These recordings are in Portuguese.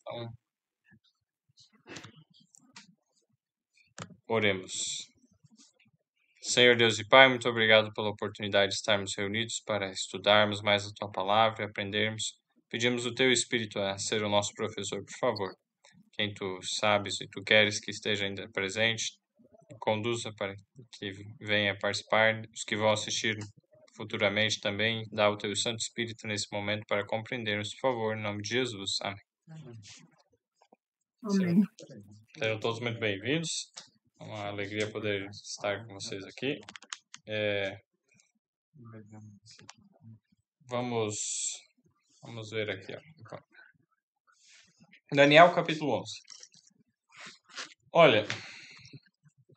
Então, oremos. Senhor Deus e Pai, muito obrigado pela oportunidade de estarmos reunidos para estudarmos mais a Tua palavra e aprendermos. Pedimos o Teu Espírito a ser o nosso professor, por favor. Quem Tu sabes e Tu queres que esteja ainda presente, conduza para que venha participar. Os que vão assistir futuramente também, dá o Teu Santo Espírito nesse momento para compreendermos, por favor, em nome de Jesus. Amém. Amém. Sejam todos muito bem-vindos. É uma alegria poder estar com vocês aqui. Vamos ver aqui. Ó. Daniel capítulo 11. Olha,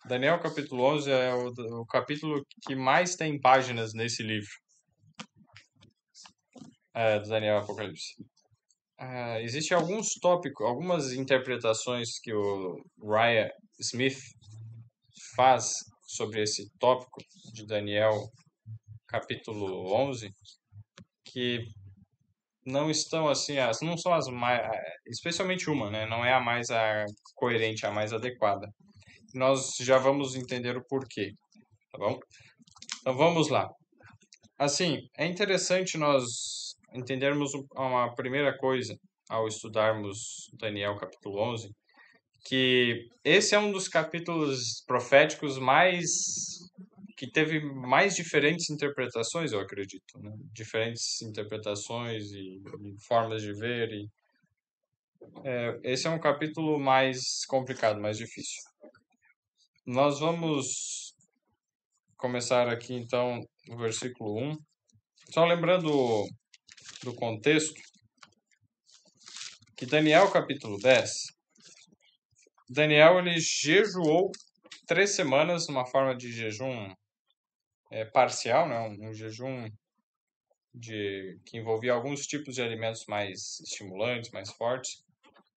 Daniel capítulo 11 é o capítulo que mais tem páginas nesse livro. Do Daniel Apocalipse. Existem alguns tópicos, algumas interpretações que o Ryan Smith faz sobre esse tópico de Daniel capítulo 11 que não estão assim, não são as mais, especialmente uma, né? Não é a mais coerente, a mais adequada. Nós já vamos entender o porquê, tá bom? Então vamos lá. Assim, é interessante nós entendermos uma primeira coisa ao estudarmos Daniel capítulo 11, que esse é um dos capítulos proféticos que teve mais diferentes interpretações, eu acredito, né? Diferentes interpretações e formas de ver. Esse é um capítulo mais complicado, mais difícil. Nós vamos começar aqui, então, no versículo 1. Só lembrando do contexto, que Daniel, capítulo 10, Daniel, ele jejuou 3 semanas, numa forma de jejum parcial, né? Um jejum que envolvia alguns tipos de alimentos mais estimulantes, mais fortes,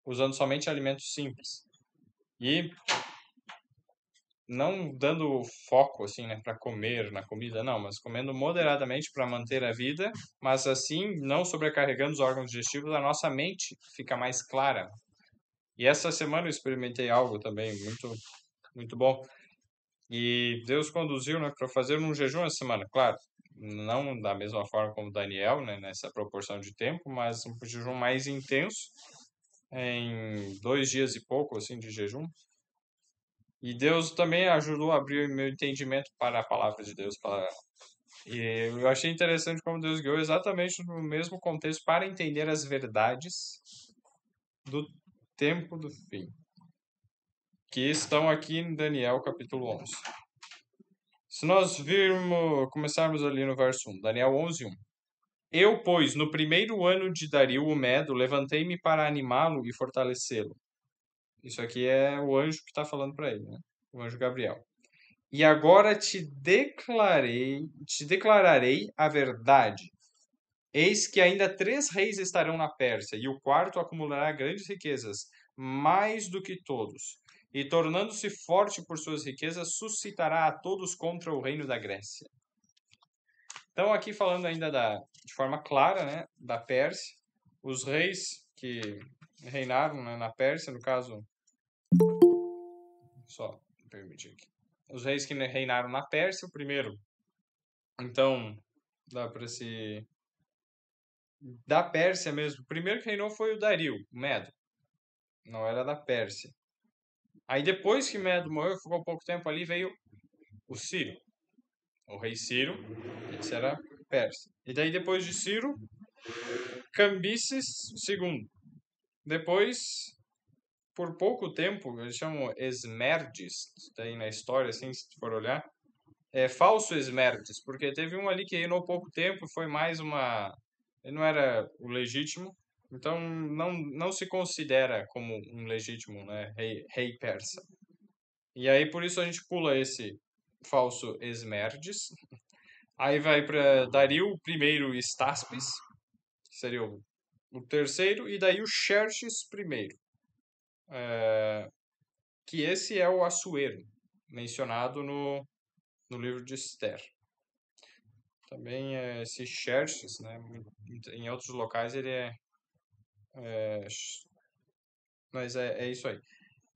usando somente alimentos simples. E não dando foco assim, né, para comer na comida, não, mas comendo moderadamente para manter a vida, mas assim não sobrecarregando os órgãos digestivos, a nossa mente fica mais clara. E essa semana eu experimentei algo também muito bom. E Deus conduziu, né, para fazer um jejum essa semana, claro, não da mesma forma como Daniel, né, nessa proporção de tempo, mas um jejum mais intenso, em 2 dias e pouco assim de jejum. E Deus também ajudou a abrir o meu entendimento para a palavra de Deus. E eu achei interessante como Deus guiou exatamente no mesmo contexto para entender as verdades do tempo do fim, que estão aqui em Daniel capítulo 11. Se nós começarmos ali no verso 1, Daniel 11, 1. Eu, pois, no primeiro ano de Dario o Medo, levantei-me para animá-lo e fortalecê-lo. Isso aqui é o anjo que está falando para ele, né? O anjo Gabriel. E agora te declararei a verdade. Eis que ainda 3 reis estarão na Pérsia, e o quarto acumulará grandes riquezas, mais do que todos. E tornando-se forte por suas riquezas, suscitará a todos contra o reino da Grécia. Então, aqui falando ainda de forma clara, né, da Pérsia, os reis que reinaram, né, na Pérsia, no caso, só me permitir aqui. Os reis que reinaram na Pérsia, o primeiro, então, dá para se... Da Pérsia mesmo, o primeiro que reinou foi o Dario, o Medo, não era da Pérsia. Aí depois que Medo morreu, ficou pouco tempo ali, veio o Ciro, o rei Ciro, esse era Pérsia. E daí depois de Ciro, Cambises II. Depois, por pouco tempo, eles chamam Esmerdes, tem na história, assim, se for olhar, falso Esmerdes, porque teve um ali que reinou pouco tempo, foi mais uma... Ele não era o legítimo, então não se considera como um legítimo, né, rei persa. E aí, por isso, a gente pula esse falso Esmerdes. Aí vai para Dario I Staspes, que seria o terceiro, e daí o Xerxes I. Que esse é o Assuero, mencionado no livro de Esther. Também esse Xerxes, né? Em outros locais ele é mas é isso aí.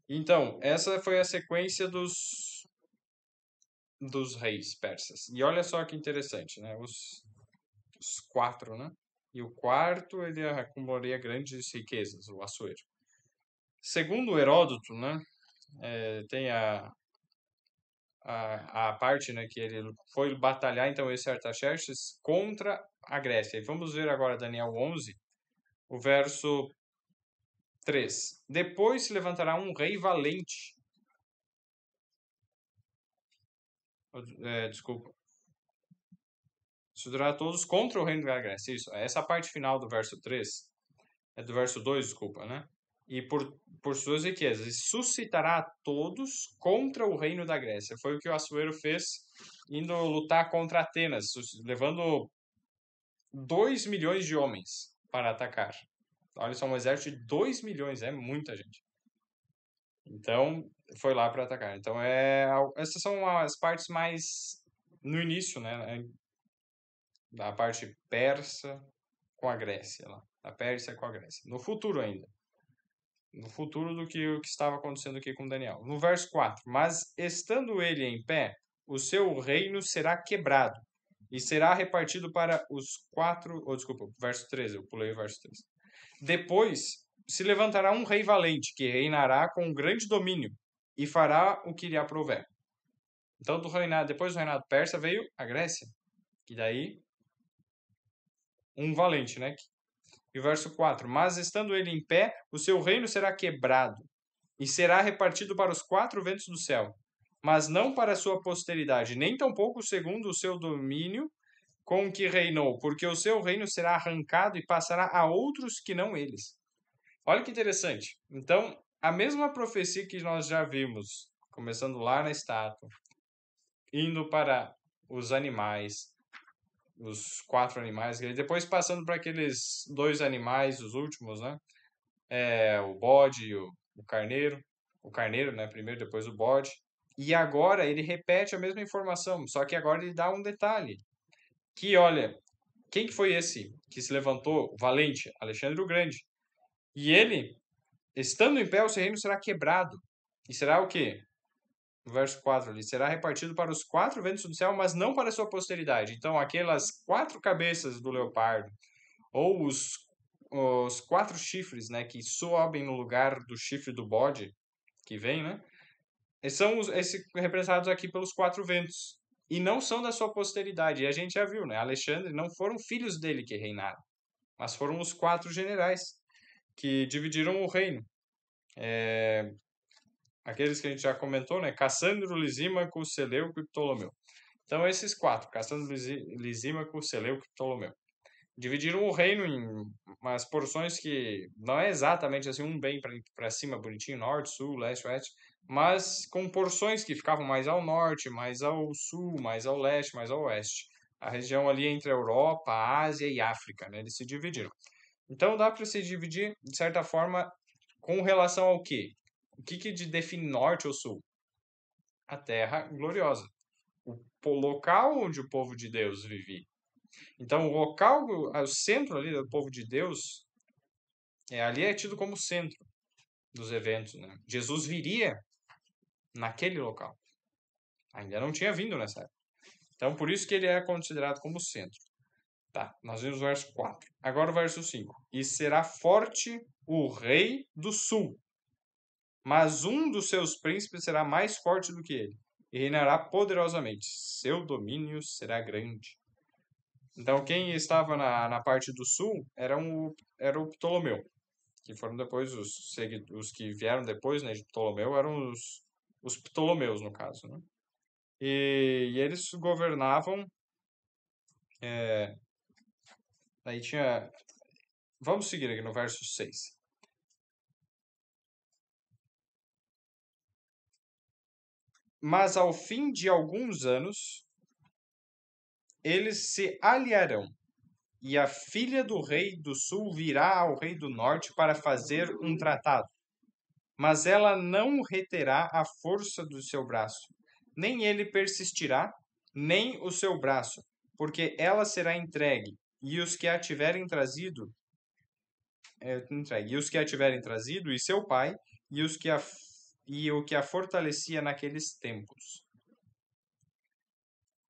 Então, essa foi a sequência dos reis persas. E olha só que interessante, né? Os quatro, né? E o quarto, ele acumularia grandes riquezas, o Assuero. Segundo Heródoto, né? Tem a parte, né, que ele foi batalhar, então, esse Artaxerxes contra a Grécia. E vamos ver agora Daniel 11, o verso 3. Depois se levantará um rei valente. Desculpa. Estudará todos contra o reino da Grécia. Isso. Essa parte final do verso 3, do verso 2, desculpa, né? E por suas riquezas, e suscitará a todos contra o reino da Grécia. Foi o que o Assuero fez indo lutar contra Atenas, levando 2 milhões de homens para atacar. Olha só, um exército de 2 milhões, é muita gente. Então, foi lá para atacar. Então, essas são as partes mais no início, né? Da parte persa com a Grécia lá. A Pérsia com a Grécia. No futuro ainda. No futuro do que o que estava acontecendo aqui com Daniel. No verso 4. Mas estando ele em pé, o seu reino será quebrado e será repartido para os quatro... desculpa, verso 13. Eu pulei o verso 13. Depois se levantará um rei valente que reinará com grande domínio e fará o que lhe aprouver. Então, depois do reinado persa veio a Grécia. E daí um valente, né? E o verso 4. Mas estando ele em pé, o seu reino será quebrado e será repartido para os quatro ventos do céu, mas não para a sua posteridade, nem tampouco segundo o seu domínio com que reinou, porque o seu reino será arrancado e passará a outros que não eles. Olha que interessante. Então, a mesma profecia que nós já vimos, começando lá na estátua, indo para os animais, os quatro animais, e depois passando para aqueles dois animais, os últimos, né? O bode e o carneiro. O carneiro, né? Primeiro, depois o bode. E agora ele repete a mesma informação, só que agora ele dá um detalhe. Que, olha, quem que foi esse que se levantou valente? Alexandre o Grande. E ele, estando em pé, o seu reino será quebrado. E será o quê? No verso 4 ali, será repartido para os quatro ventos do céu, mas não para a sua posteridade. Então, aquelas quatro cabeças do leopardo, ou os quatro chifres, né, que sobem no lugar do chifre do bode, que vem, né, são representados aqui pelos quatro ventos. E não são da sua posteridade. E a gente já viu, né, Alexandre, não foram filhos dele que reinaram, mas foram os quatro generais que dividiram o reino. Aqueles que a gente já comentou, né? Cassandro, Lisímaco, Seleuco e Ptolomeu. Então, esses quatro, Cassandro, Lisímaco, Seleuco e Ptolomeu, dividiram o reino em umas porções que não é exatamente assim, um bem para cima, bonitinho, norte, sul, leste, oeste, mas com porções que ficavam mais ao norte, mais ao sul, mais ao leste, mais ao oeste. A região ali entre a Europa, a Ásia e a África, né? Eles se dividiram. Então, dá para se dividir, de certa forma, com relação ao quê? O que define norte ou sul? A terra gloriosa. O local onde o povo de Deus vivia. Então, o local, o centro ali do povo de Deus, ali é tido como centro dos eventos. Né? Jesus viria naquele local. Ainda não tinha vindo nessa época. Então, por isso que ele é considerado como centro. Tá, nós vimos o verso 4. Agora o verso 5. E será forte o rei do sul, mas um dos seus príncipes será mais forte do que ele, e reinará poderosamente. Seu domínio será grande. Então, quem estava na parte do sul era o Ptolomeu, que foram depois os que vieram depois, né, de Ptolomeu, eram os Ptolomeus, no caso. Né? E eles governavam. Aí tinha. Vamos seguir aqui no verso 6. Mas ao fim de alguns anos, eles se aliarão, e a filha do rei do sul virá ao rei do norte para fazer um tratado. Mas ela não reterá a força do seu braço, nem ele persistirá, nem o seu braço, porque ela será entregue, e os que a tiverem trazido, e seu pai, e o que a fortalecia naqueles tempos.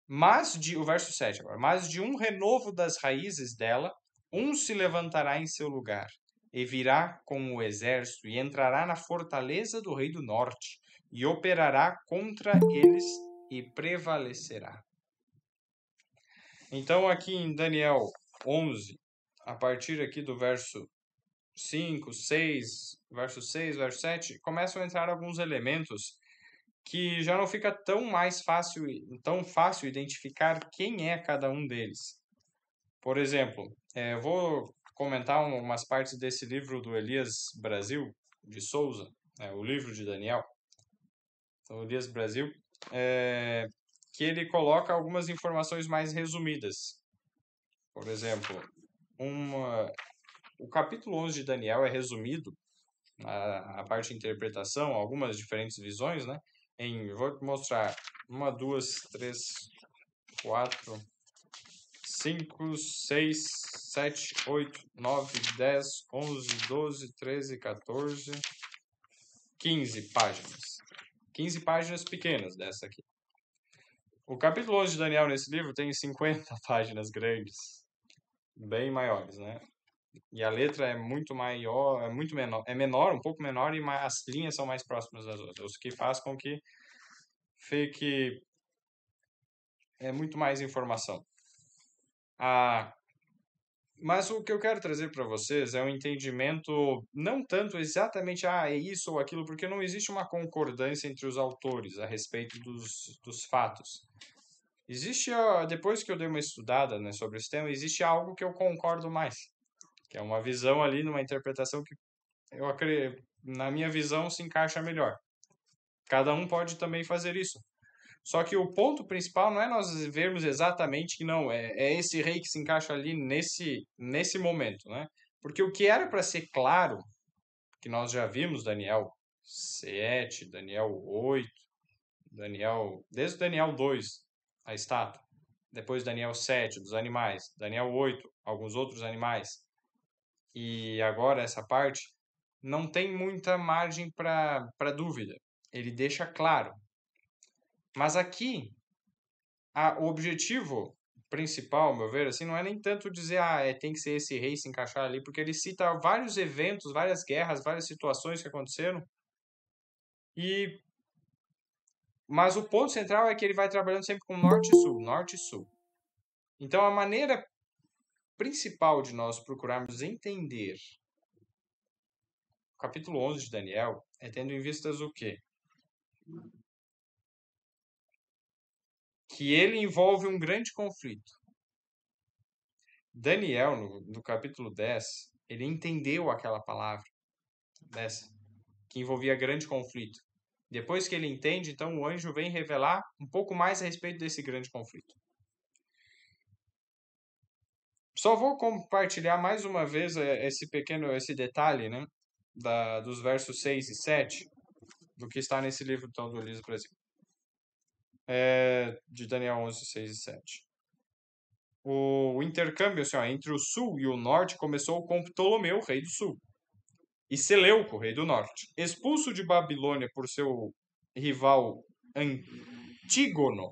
O verso 7 agora, mas de um renovo das raízes dela, um se levantará em seu lugar, e virá com o exército, e entrará na fortaleza do rei do norte, e operará contra eles, e prevalecerá. Então, aqui em Daniel 11, a partir aqui do verso 5, 6, verso 6, verso 7, começam a entrar alguns elementos que já não fica tão fácil identificar quem é cada um deles. Por exemplo, eu vou comentar umas partes desse livro do Elias Brasil de Souza, o livro de Daniel. Então, Elias Brasil, que ele coloca algumas informações mais resumidas. Por exemplo, o capítulo 11 de Daniel é resumido, a parte de interpretação, algumas diferentes visões, né? Vou mostrar 1, 2, 3, 4, 5, 6, 7, 8, 9, 10, 11, 12, 13, 14, 15 páginas. 15 páginas pequenas dessa aqui. O capítulo 11 de Daniel nesse livro tem 50 páginas grandes, bem maiores, né? E a letra é muito maior, é menor, um pouco menor, e as linhas são mais próximas das outras, o que faz com que fique muito mais informação. Mas o que eu quero trazer para vocês é um entendimento, não tanto exatamente, é isso ou aquilo, porque não existe uma concordância entre os autores a respeito dos fatos. Existe, depois que eu dei uma estudada, né, sobre esse tema, existe algo que eu concordo mais, que é uma visão ali, numa interpretação que eu acredito, na minha visão, se encaixa melhor. Cada um pode também fazer isso. Só que o ponto principal não é nós vermos exatamente que não, é esse rei que se encaixa ali nesse momento, né? Porque o que era para ser claro, que nós já vimos, Daniel 7, Daniel 8, desde Daniel 2, a estátua, depois Daniel 7, dos animais, Daniel 8, alguns outros animais, e agora essa parte, não tem muita margem para dúvida. Ele deixa claro. Mas aqui, o objetivo principal, ao meu ver, assim, não é nem tanto dizer, tem que ser esse rei se encaixar ali, porque ele cita vários eventos, várias guerras, várias situações que aconteceram. Mas o ponto central é que ele vai trabalhando sempre com norte e sul, norte e sul. Então, a maneira principal de nós procurarmos entender o capítulo 11 de Daniel é tendo em vistas o quê? Que ele envolve um grande conflito. Daniel, no capítulo 10, ele entendeu aquela palavra dessa, que envolvia grande conflito. Depois que ele entende, então o anjo vem revelar um pouco mais a respeito desse grande conflito. Só vou compartilhar mais uma vez esse detalhe, né, dos versos 6 e 7, do que está nesse livro então, do Elias Brasil. De Daniel 11, 6 e 7. O intercâmbio assim, entre o sul e o norte começou com Ptolomeu, rei do sul, e Seleuco, rei do norte. Expulso de Babilônia por seu rival Antígono.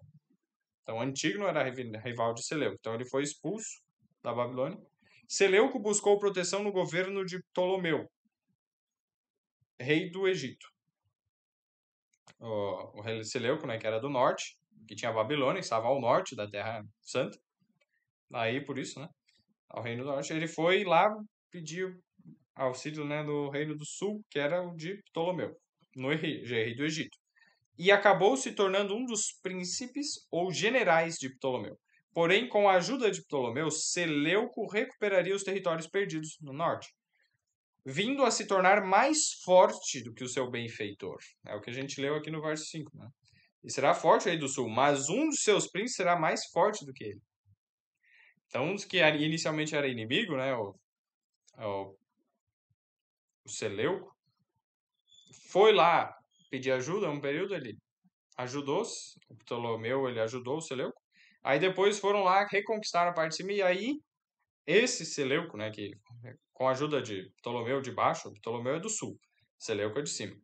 Então, Antígono era rival de Seleuco. Então, ele foi expulso da Babilônia. Seleuco buscou proteção no governo de Ptolomeu, rei do Egito. O rei Seleuco, né, que era do norte, que tinha a Babilônia, que estava ao norte da Terra Santa. Aí, por isso, né, ao reino do norte. Ele foi lá pedir auxílio, né, do reino do sul, que era o de Ptolomeu, rei do Egito. E acabou se tornando um dos príncipes ou generais de Ptolomeu. Porém, com a ajuda de Ptolomeu, Seleuco recuperaria os territórios perdidos no norte, vindo a se tornar mais forte do que o seu benfeitor. É o que a gente leu aqui no verso 5. Né? E será forte o rei do sul, mas um dos seus príncipes será mais forte do que ele. Então, um dos que inicialmente era inimigo, né, o Seleuco, foi lá pedir ajuda, um período ele ajudou, o Ptolomeu ele ajudou o Seleuco, Aí depois foram lá, reconquistaram a parte de cima, e aí esse Seleuco, né, que com a ajuda de Ptolomeu de baixo, Ptolomeu é do sul, Seleuco é de cima.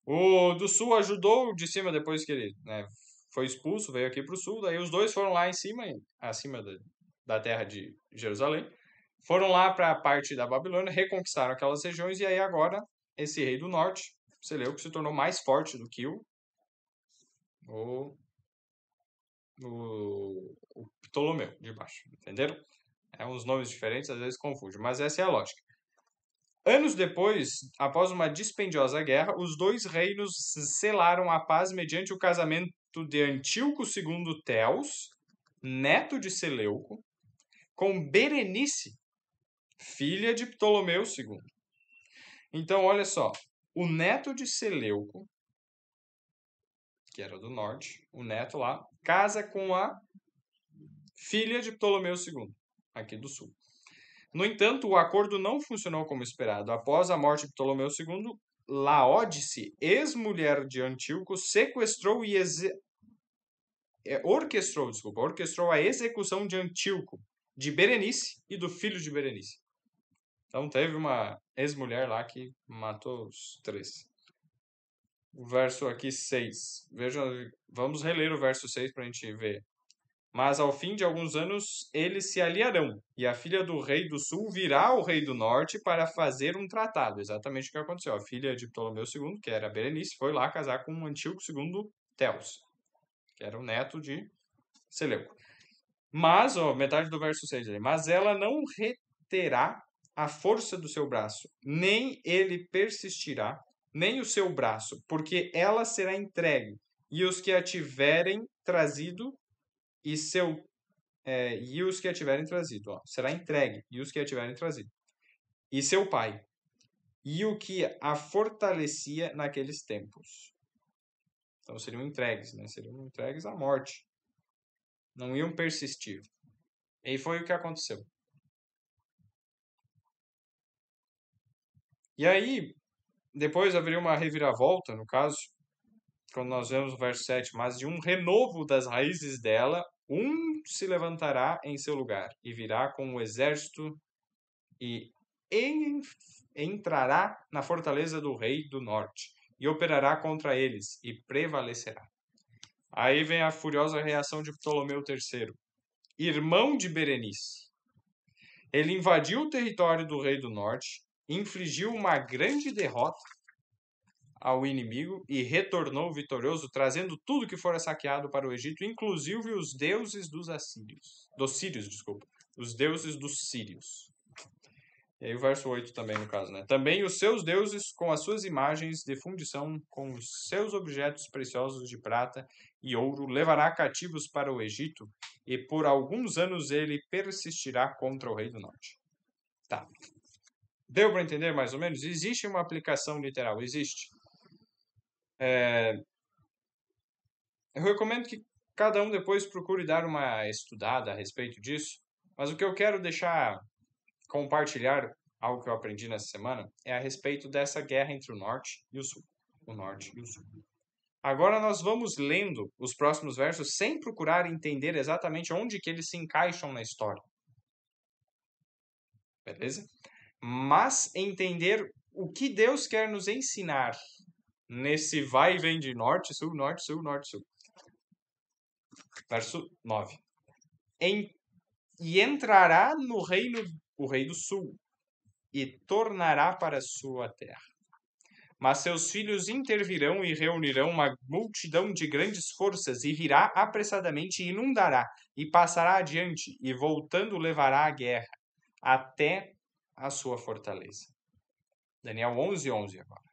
O do sul ajudou o de cima depois que ele, né, foi expulso, veio aqui para o sul, daí os dois foram lá em cima, acima da terra de Jerusalém, foram lá para a parte da Babilônia, reconquistaram aquelas regiões, e aí agora esse rei do norte, Seleuco, se tornou mais forte do que o, o Ptolomeu de baixo, entenderam? É uns nomes diferentes, às vezes confunde, mas essa é a lógica. Anos depois, após uma dispendiosa guerra, os dois reinos selaram a paz mediante o casamento de Antíoco II Teos, neto de Seleuco, com Berenice, filha de Ptolomeu II. Então, olha só, o neto de Seleuco, que era do norte, o neto lá, casa com a filha de Ptolomeu II, aqui do sul. No entanto, o acordo não funcionou como esperado. Após a morte de Ptolomeu II, Laódice, ex-mulher de Antíoco, sequestrou e orquestrou a execução de Antíoco, de Berenice e do filho de Berenice. Então teve uma ex-mulher lá que matou os três. O verso aqui 6. Veja, vamos reler o verso 6 para a gente ver. Mas ao fim de alguns anos eles se aliarão, e a filha do rei do sul virá ao rei do norte para fazer um tratado. Exatamente o que aconteceu. A filha de Ptolomeu II, que era Berenice, foi lá casar com Antíoco II Teos, que era o neto de Seleuco. Mas, metade do verso 6 ali, mas ela não reterá a força do seu braço, nem ele persistirá, nem o seu braço, porque ela será entregue, e os que a tiverem trazido e os que a tiverem trazido, será entregue, e os que a tiverem trazido, e seu pai, e o que a fortalecia naqueles tempos. Então seriam entregues, né? Seriam entregues à morte. Não iam persistir. E foi o que aconteceu. E aí, depois haveria uma reviravolta, no caso, quando nós vemos o verso 7, mas de um renovo das raízes dela, um se levantará em seu lugar, e virá com o exército e entrará na fortaleza do rei do norte, e operará contra eles, e prevalecerá. Aí vem a furiosa reação de Ptolomeu III, irmão de Berenice. Ele invadiu o território do rei do norte, infligiu uma grande derrota ao inimigo e retornou vitorioso, trazendo tudo que fora saqueado para o Egito, inclusive os deuses dos sírios, os deuses dos sírios. E aí o verso 8 também, no caso, né? Também os seus deuses com as suas imagens de fundição, com os seus objetos preciosos de prata e ouro, levará cativos para o Egito, e por alguns anos ele persistirá contra o rei do norte. Tá. Deu para entender mais ou menos? Existe uma aplicação literal, existe. Eu recomendo que cada um depois procure dar uma estudada a respeito disso, mas o que eu quero compartilhar, algo que eu aprendi nessa semana, é a respeito dessa guerra entre o norte e o sul. O norte e o sul. Agora nós vamos lendo os próximos versos sem procurar entender exatamente onde que eles se encaixam na história. Beleza? Mas entender o que Deus quer nos ensinar nesse vai e vem de norte, sul, norte, sul, norte, sul. Verso 9. E entrará no reino o rei do sul, e tornará para sua terra. Mas seus filhos intervirão e reunirão uma multidão de grandes forças, e virá apressadamente e inundará, e passará adiante, e voltando levará a guerra, até a sua fortaleza. Daniel 11:11 agora.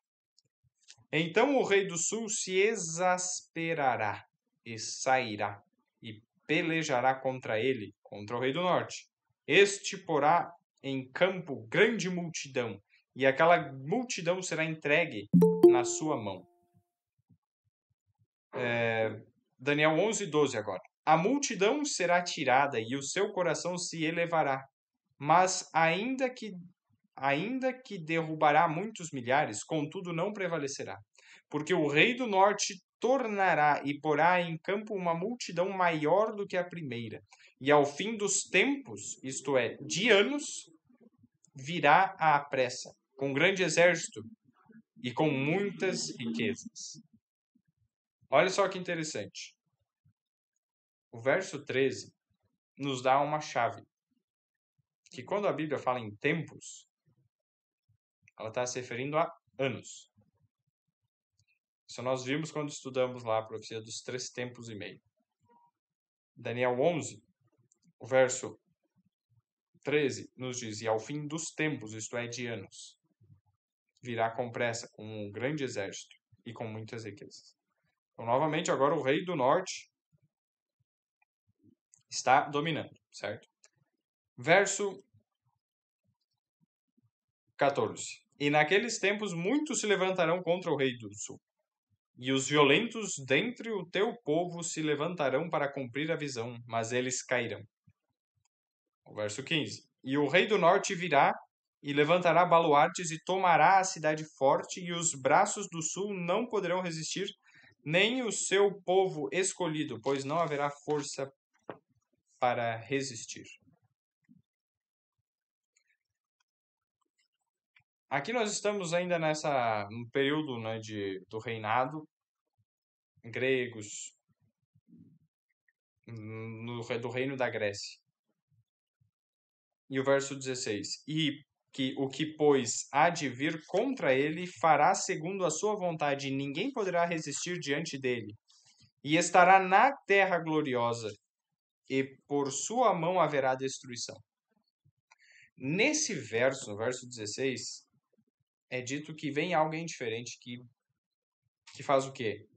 Então o rei do sul se exasperará, e sairá, e pelejará contra ele, contra o rei do norte. Este porá em campo grande multidão, e aquela multidão será entregue na sua mão. Daniel 11:12 agora. A multidão será tirada e o seu coração se elevará, mas ainda que derrubará muitos milhares, contudo não prevalecerá, porque o rei do norte tornará e porá em campo uma multidão maior do que a primeira. E ao fim dos tempos, isto é, de anos, virá à pressa, com grande exército e com muitas riquezas. Olha só que interessante. O verso 13 nos dá uma chave. Que quando a Bíblia fala em tempos, ela está se referindo a anos. Isso nós vimos quando estudamos lá a profecia dos 3 tempos e meio. Daniel 11, o verso 13 nos diz: e ao fim dos tempos, isto é, de anos, virá com pressa, com um grande exército e com muitas riquezas. Então, novamente, agora o rei do norte está dominando, certo? Verso 14. E naqueles tempos muitos se levantarão contra o rei do sul, e os violentos dentre o teu povo se levantarão para cumprir a visão, mas eles cairão. O verso 15. E o rei do norte virá e levantará baluartes e tomará a cidade forte, e os braços do sul não poderão resistir, nem o seu povo escolhido, pois não haverá força para resistir. Aqui nós estamos ainda no período, né, do reinado gregos, do reino da Grécia. E o verso 16. E o que, pois, há de vir contra ele, fará segundo a sua vontade, e ninguém poderá resistir diante dele. E estará na terra gloriosa, e por sua mão haverá destruição. Nesse verso, no verso 16, é dito que vem alguém diferente que faz o quê?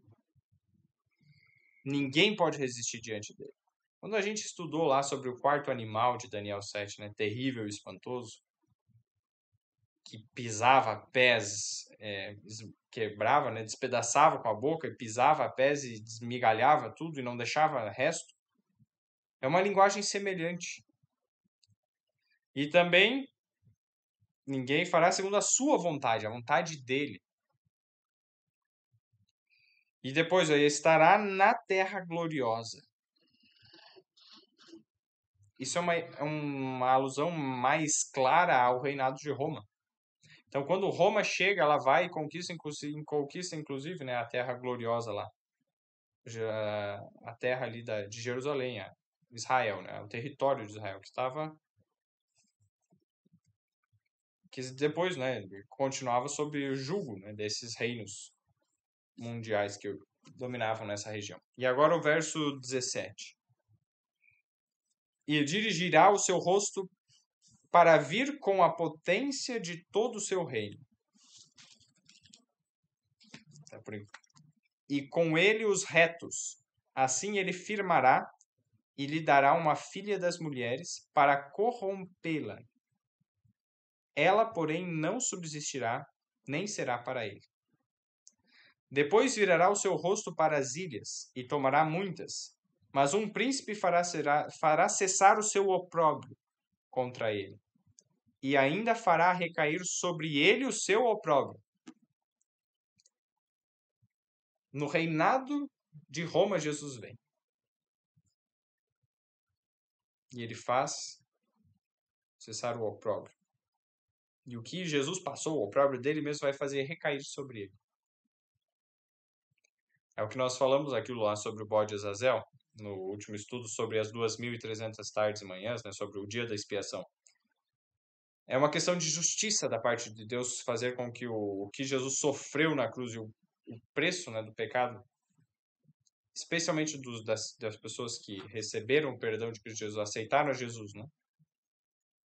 Ninguém pode resistir diante dele. Quando a gente estudou lá sobre o quarto animal de Daniel 7, né, terrível e espantoso, que pisava pés, quebrava, né, despedaçava com a boca, e pisava pés e desmigalhava tudo e não deixava resto, é uma linguagem semelhante. E também, ninguém fará segundo a sua vontade, a vontade dele. E depois, ele estará na terra gloriosa. Isso é uma alusão mais clara ao reinado de Roma. Então, quando Roma chega, ela vai e conquista inclusive, né, a terra gloriosa lá. A terra ali de Jerusalém, Israel, né, o território de Israel, que depois, né, continuava sob o jugo, né, desses reinos mundiais que dominavam nessa região. E agora o verso 17. E dirigirá o seu rosto para vir com a potência de todo o seu reino. E com ele os retos. Assim ele firmará e lhe dará uma filha das mulheres para corrompê-la. Ela, porém, não subsistirá, nem será para ele. Depois virará o seu rosto para as ilhas, e tomará muitas. Mas um príncipe fará cessar o seu opróbrio contra ele, e ainda fará recair sobre ele o seu opróbrio. No reinado de Roma, Jesus vem. E ele faz cessar o opróbrio. E o que Jesus passou, o opróbrio dele mesmo vai fazer recair sobre ele. É o que nós falamos aquilo lá sobre o bode Azazel, no último estudo sobre as 2.300 tardes e manhãs, né, sobre o dia da expiação. É uma questão de justiça da parte de Deus fazer com que o que Jesus sofreu na cruz e o preço, né, do pecado, especialmente das pessoas que receberam o perdão de Cristo Jesus, aceitaram a Jesus, né,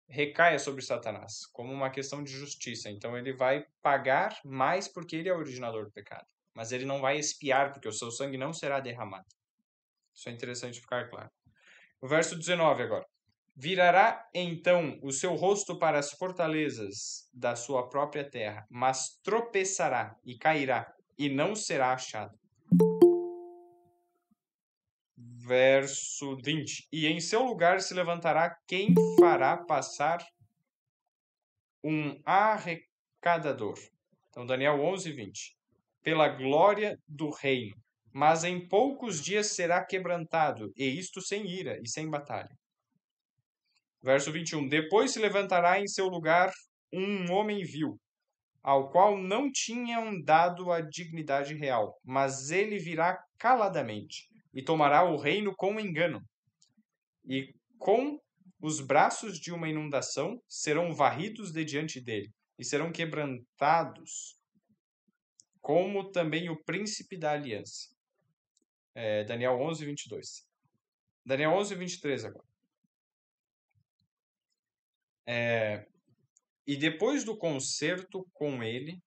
recaia sobre Satanás, como uma questão de justiça. Então ele vai pagar mais porque ele é o originador do pecado, mas ele não vai expiar porque o seu sangue não será derramado. Isso é interessante ficar claro. O verso 19 agora. Virará então o seu rosto para as fortalezas da sua própria terra, mas tropeçará e cairá, e não será achado. Verso 20. E em seu lugar se levantará quem fará passar um arrecadador. Então, Daniel 11, 20. Pela glória do reino, mas em poucos dias será quebrantado, e isto sem ira e sem batalha. Verso 21. Depois se levantará em seu lugar um homem vil, ao qual não tinham dado a dignidade real, mas ele virá caladamente e tomará o reino com engano. E com os braços de uma inundação serão varridos de diante dele e serão quebrantados, como também o príncipe da aliança. Daniel 11, 22. Daniel 11, 23 agora. E depois do concerto com ele,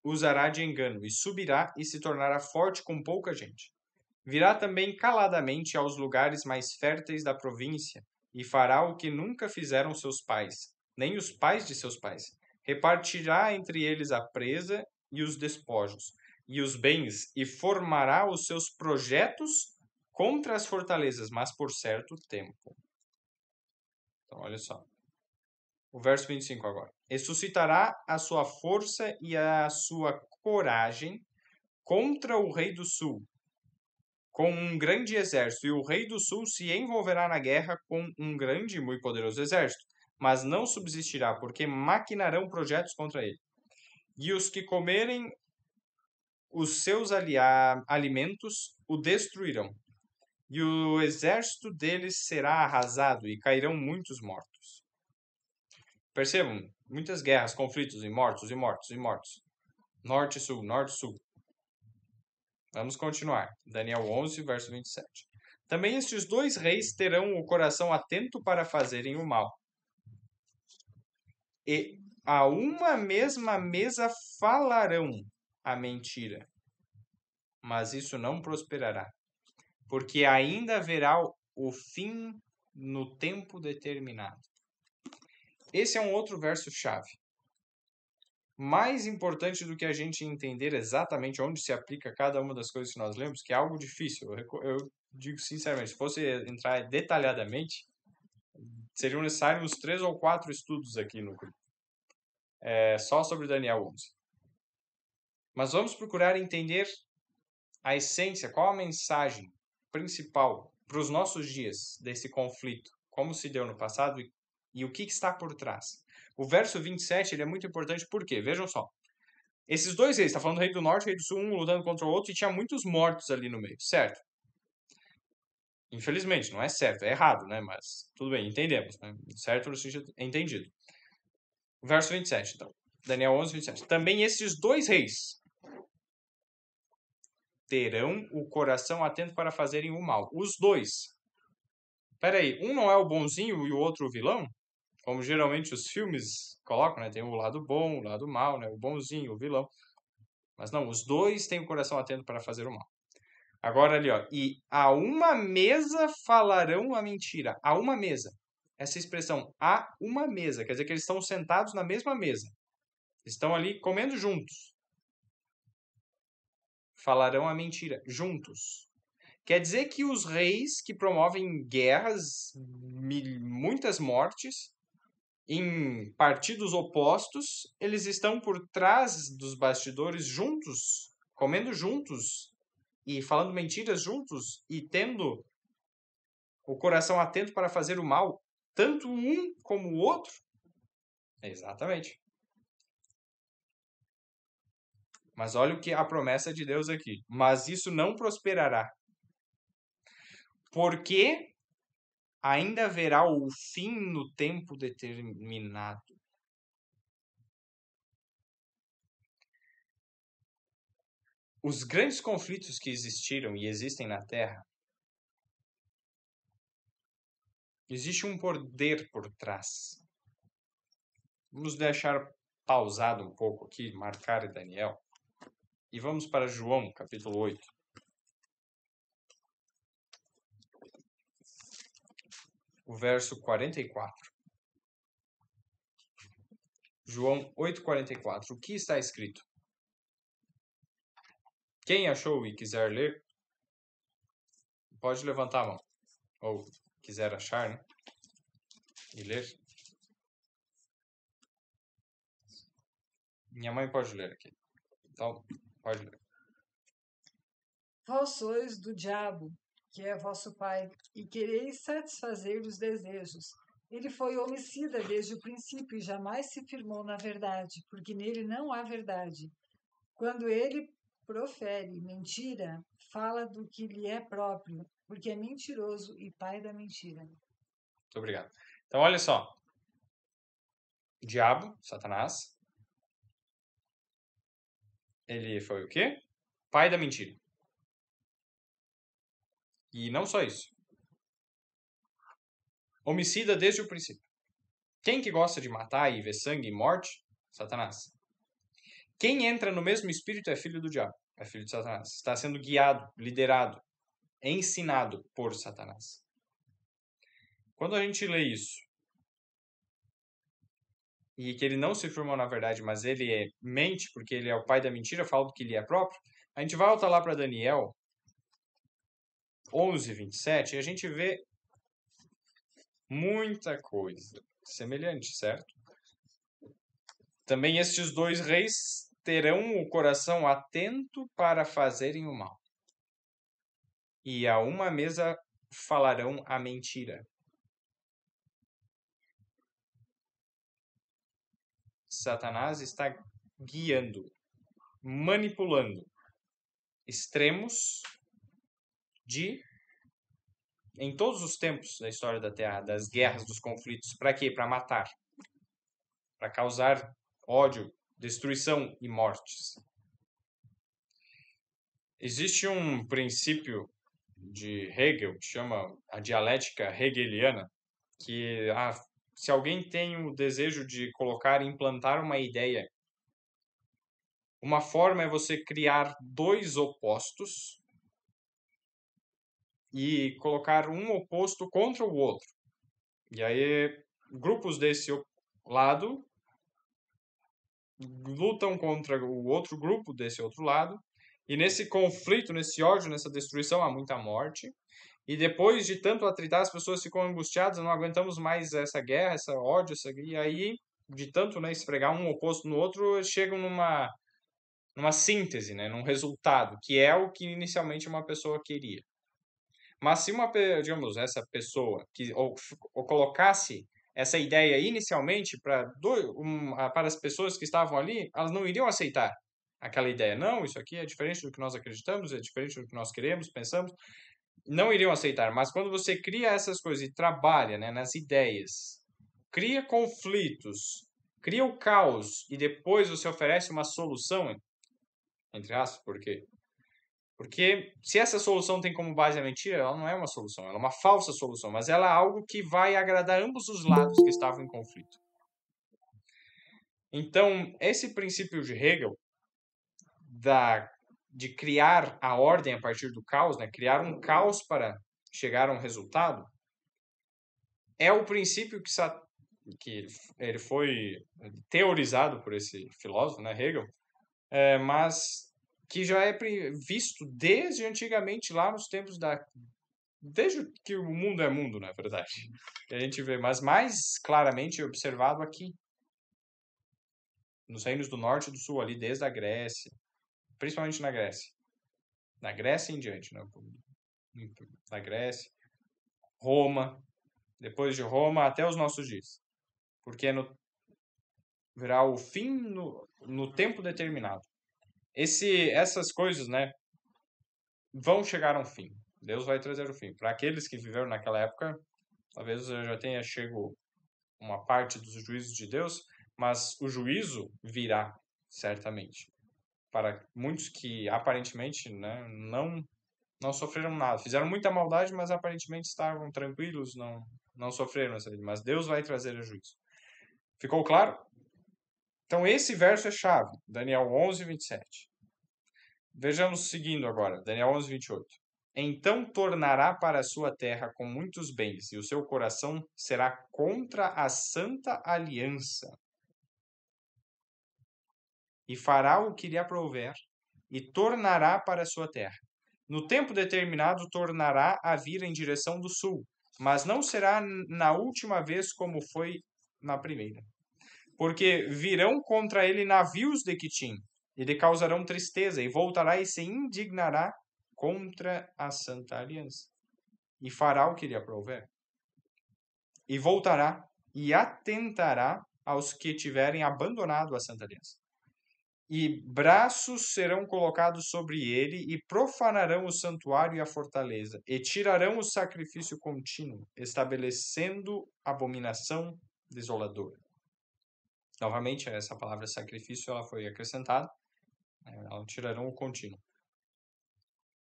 usará de engano, e subirá e se tornará forte com pouca gente. Virá também caladamente aos lugares mais férteis da província, e fará o que nunca fizeram seus pais, nem os pais de seus pais. Repartirá entre eles a presa e os despojos, e os bens, e formará os seus projetos contra as fortalezas, mas por certo tempo. Então, olha só. O verso 25 agora. E suscitará a sua força e a sua coragem contra o rei do sul, com um grande exército, e o rei do sul se envolverá na guerra com um grande e muito poderoso exército, mas não subsistirá, porque maquinarão projetos contra ele. E os que comerem os seus alimentos o destruirão, e o exército deles será arrasado, e cairão muitos mortos. Percebam, muitas guerras, conflitos, e mortos, e mortos, e mortos. Norte e sul, norte e sul. Vamos continuar. Daniel 11, verso 27. Também estes dois reis terão o coração atento para fazerem o mal. E a uma mesma mesa falarão a mentira. Mas isso não prosperará, porque ainda haverá o fim no tempo determinado. Esse é um outro verso-chave. Mais importante do que a gente entender exatamente onde se aplica cada uma das coisas que nós lemos, que é algo difícil. Eu digo sinceramente, se fosse entrar detalhadamente, seriam necessários uns 3 ou 4 estudos aqui no grupo. Só sobre Daniel 11. Mas vamos procurar entender a essência, qual a mensagem principal para os nossos dias desse conflito, como se deu no passado e o que está por trás. O verso 27 ele é muito importante porque, vejam só, esses dois reis, está falando do rei do norte e rei do sul, um lutando contra o outro, e tinha muitos mortos ali no meio, certo? Infelizmente, não é certo, é errado, né? Mas tudo bem, entendemos, né? Certo no sentido entendido. Verso 27, então. Daniel 11, 27. Também esses dois reis terão o coração atento para fazerem o mal. Os dois. Peraí, um não é o bonzinho e o outro o vilão? Como geralmente os filmes colocam, né? Tem o lado bom, o lado mal, né? O bonzinho, o vilão. Mas não, os dois têm o coração atento para fazer o mal. Agora ali, ó. E a uma mesa falarão a mentira. A uma mesa. Essa expressão, a uma mesa, quer dizer que eles estão sentados na mesma mesa. Estão ali comendo juntos. Falarão a mentira juntos. Quer dizer que os reis que promovem guerras, muitas mortes, em partidos opostos, eles estão por trás dos bastidores juntos, comendo juntos e falando mentiras juntos e tendo o coração atento para fazer o mal, tanto um como o outro? Exatamente. Mas olha o que a promessa de Deus aqui. Mas isso não prosperará. Porque ainda haverá o fim no tempo determinado. Os grandes conflitos que existiram e existem na Terra, existe um poder por trás. Vamos deixar pausado um pouco aqui, marcar Daniel, e vamos para João, capítulo 8. O verso 44. João 8,44. O que está escrito? Quem achou e quiser ler, pode levantar a mão. Ou quiser achar, né? E ler. Minha mãe pode ler aqui. Então, pode ler. Vós sois do diabo, que é vosso pai, e quereis satisfazer os desejos. Ele foi homicida desde o princípio e jamais se firmou na verdade, porque nele não há verdade. Quando ele profere mentira, fala do que lhe é próprio, porque é mentiroso e pai da mentira. Muito obrigado. Então, olha só. O diabo, Satanás, ele foi o quê? Pai da mentira. E não só isso. Homicida desde o princípio. Quem que gosta de matar e ver sangue e morte? Satanás. Quem entra no mesmo espírito é filho do diabo, é filho de Satanás. Está sendo guiado, liderado, ensinado por Satanás. Quando a gente lê isso, e que ele não se firmou na verdade, mas ele mente porque ele é o pai da mentira, fala do que lhe é próprio, a gente volta lá para Daniel 11:27 e a gente vê muita coisa semelhante, certo? Também estes dois reis terão o coração atento para fazerem o mal. E a uma mesa falarão a mentira. Satanás está guiando, manipulando extremos em todos os tempos da história da Terra, das guerras, dos conflitos. Para quê? Para matar. Para causar ódio, destruição e mortes. Existe um princípio de Hegel, que chama a dialética hegeliana, que se alguém tem o desejo de implantar uma ideia, uma forma é você criar dois opostos e colocar um oposto contra o outro. E aí, grupos desse lado lutam contra o outro grupo desse outro lado, e nesse conflito, nesse ódio, nessa destruição, há muita morte. E depois de tanto atritar, as pessoas ficam angustiadas, não aguentamos mais essa guerra, essa ódio, e aí, de tanto esfregar um oposto no outro, chegam numa síntese, num resultado, que é o que inicialmente uma pessoa queria. Mas se digamos, essa pessoa ou colocasse essa ideia inicialmente para as pessoas que estavam ali, elas não iriam aceitar aquela ideia. Não, isso aqui é diferente do que nós acreditamos, é diferente do que nós queremos, pensamos. Não iriam aceitar. Mas quando você cria essas coisas e trabalha, nas ideias, cria conflitos, cria o caos e depois você oferece uma solução, entre aspas, por quê? Porque se essa solução tem como base a mentira, ela não é uma solução, ela é uma falsa solução, mas ela é algo que vai agradar ambos os lados que estavam em conflito. Então, esse princípio de Hegel, de criar a ordem a partir do caos, criar um caos para chegar a um resultado, é o princípio que ele foi teorizado por esse filósofo, Hegel, mas que já é visto desde antigamente, lá nos tempos desde que o mundo é mundo, na verdade. E a gente vê, mas mais claramente observado aqui, nos reinos do norte e do sul, ali desde a Grécia, principalmente na Grécia. Na Grécia em diante, na Grécia, Roma, depois de Roma até os nossos dias. Porque virá o fim no tempo determinado. Essas coisas, vão chegar a um fim. Deus vai trazer o fim. Para aqueles que viveram naquela época, talvez já tenha chegado uma parte dos juízos de Deus, mas o juízo virá, certamente. Para muitos que aparentemente não sofreram nada. Fizeram muita maldade, mas aparentemente estavam tranquilos, não sofreram essa vida. Mas Deus vai trazer o juízo. Ficou claro? Então esse verso é chave. Daniel 11:27. Vejamos seguindo agora. Daniel 11:28. Então tornará para a sua terra com muitos bens, e o seu coração será contra a santa aliança. E fará o que lhe aprouver, e tornará para a sua terra. No tempo determinado tornará a vir em direção do sul, mas não será na última vez como foi na primeira. Porque virão contra ele navios de Quitim, e lhe causarão tristeza, e voltará e se indignará contra a Santa Aliança, e fará o que lhe aprouver. E voltará e atentará aos que tiverem abandonado a Santa Aliança. E braços serão colocados sobre ele, e profanarão o santuário e a fortaleza, e tirarão o sacrifício contínuo, estabelecendo abominação desoladora. Novamente, essa palavra sacrifício ela foi acrescentada, tirarão o contínuo.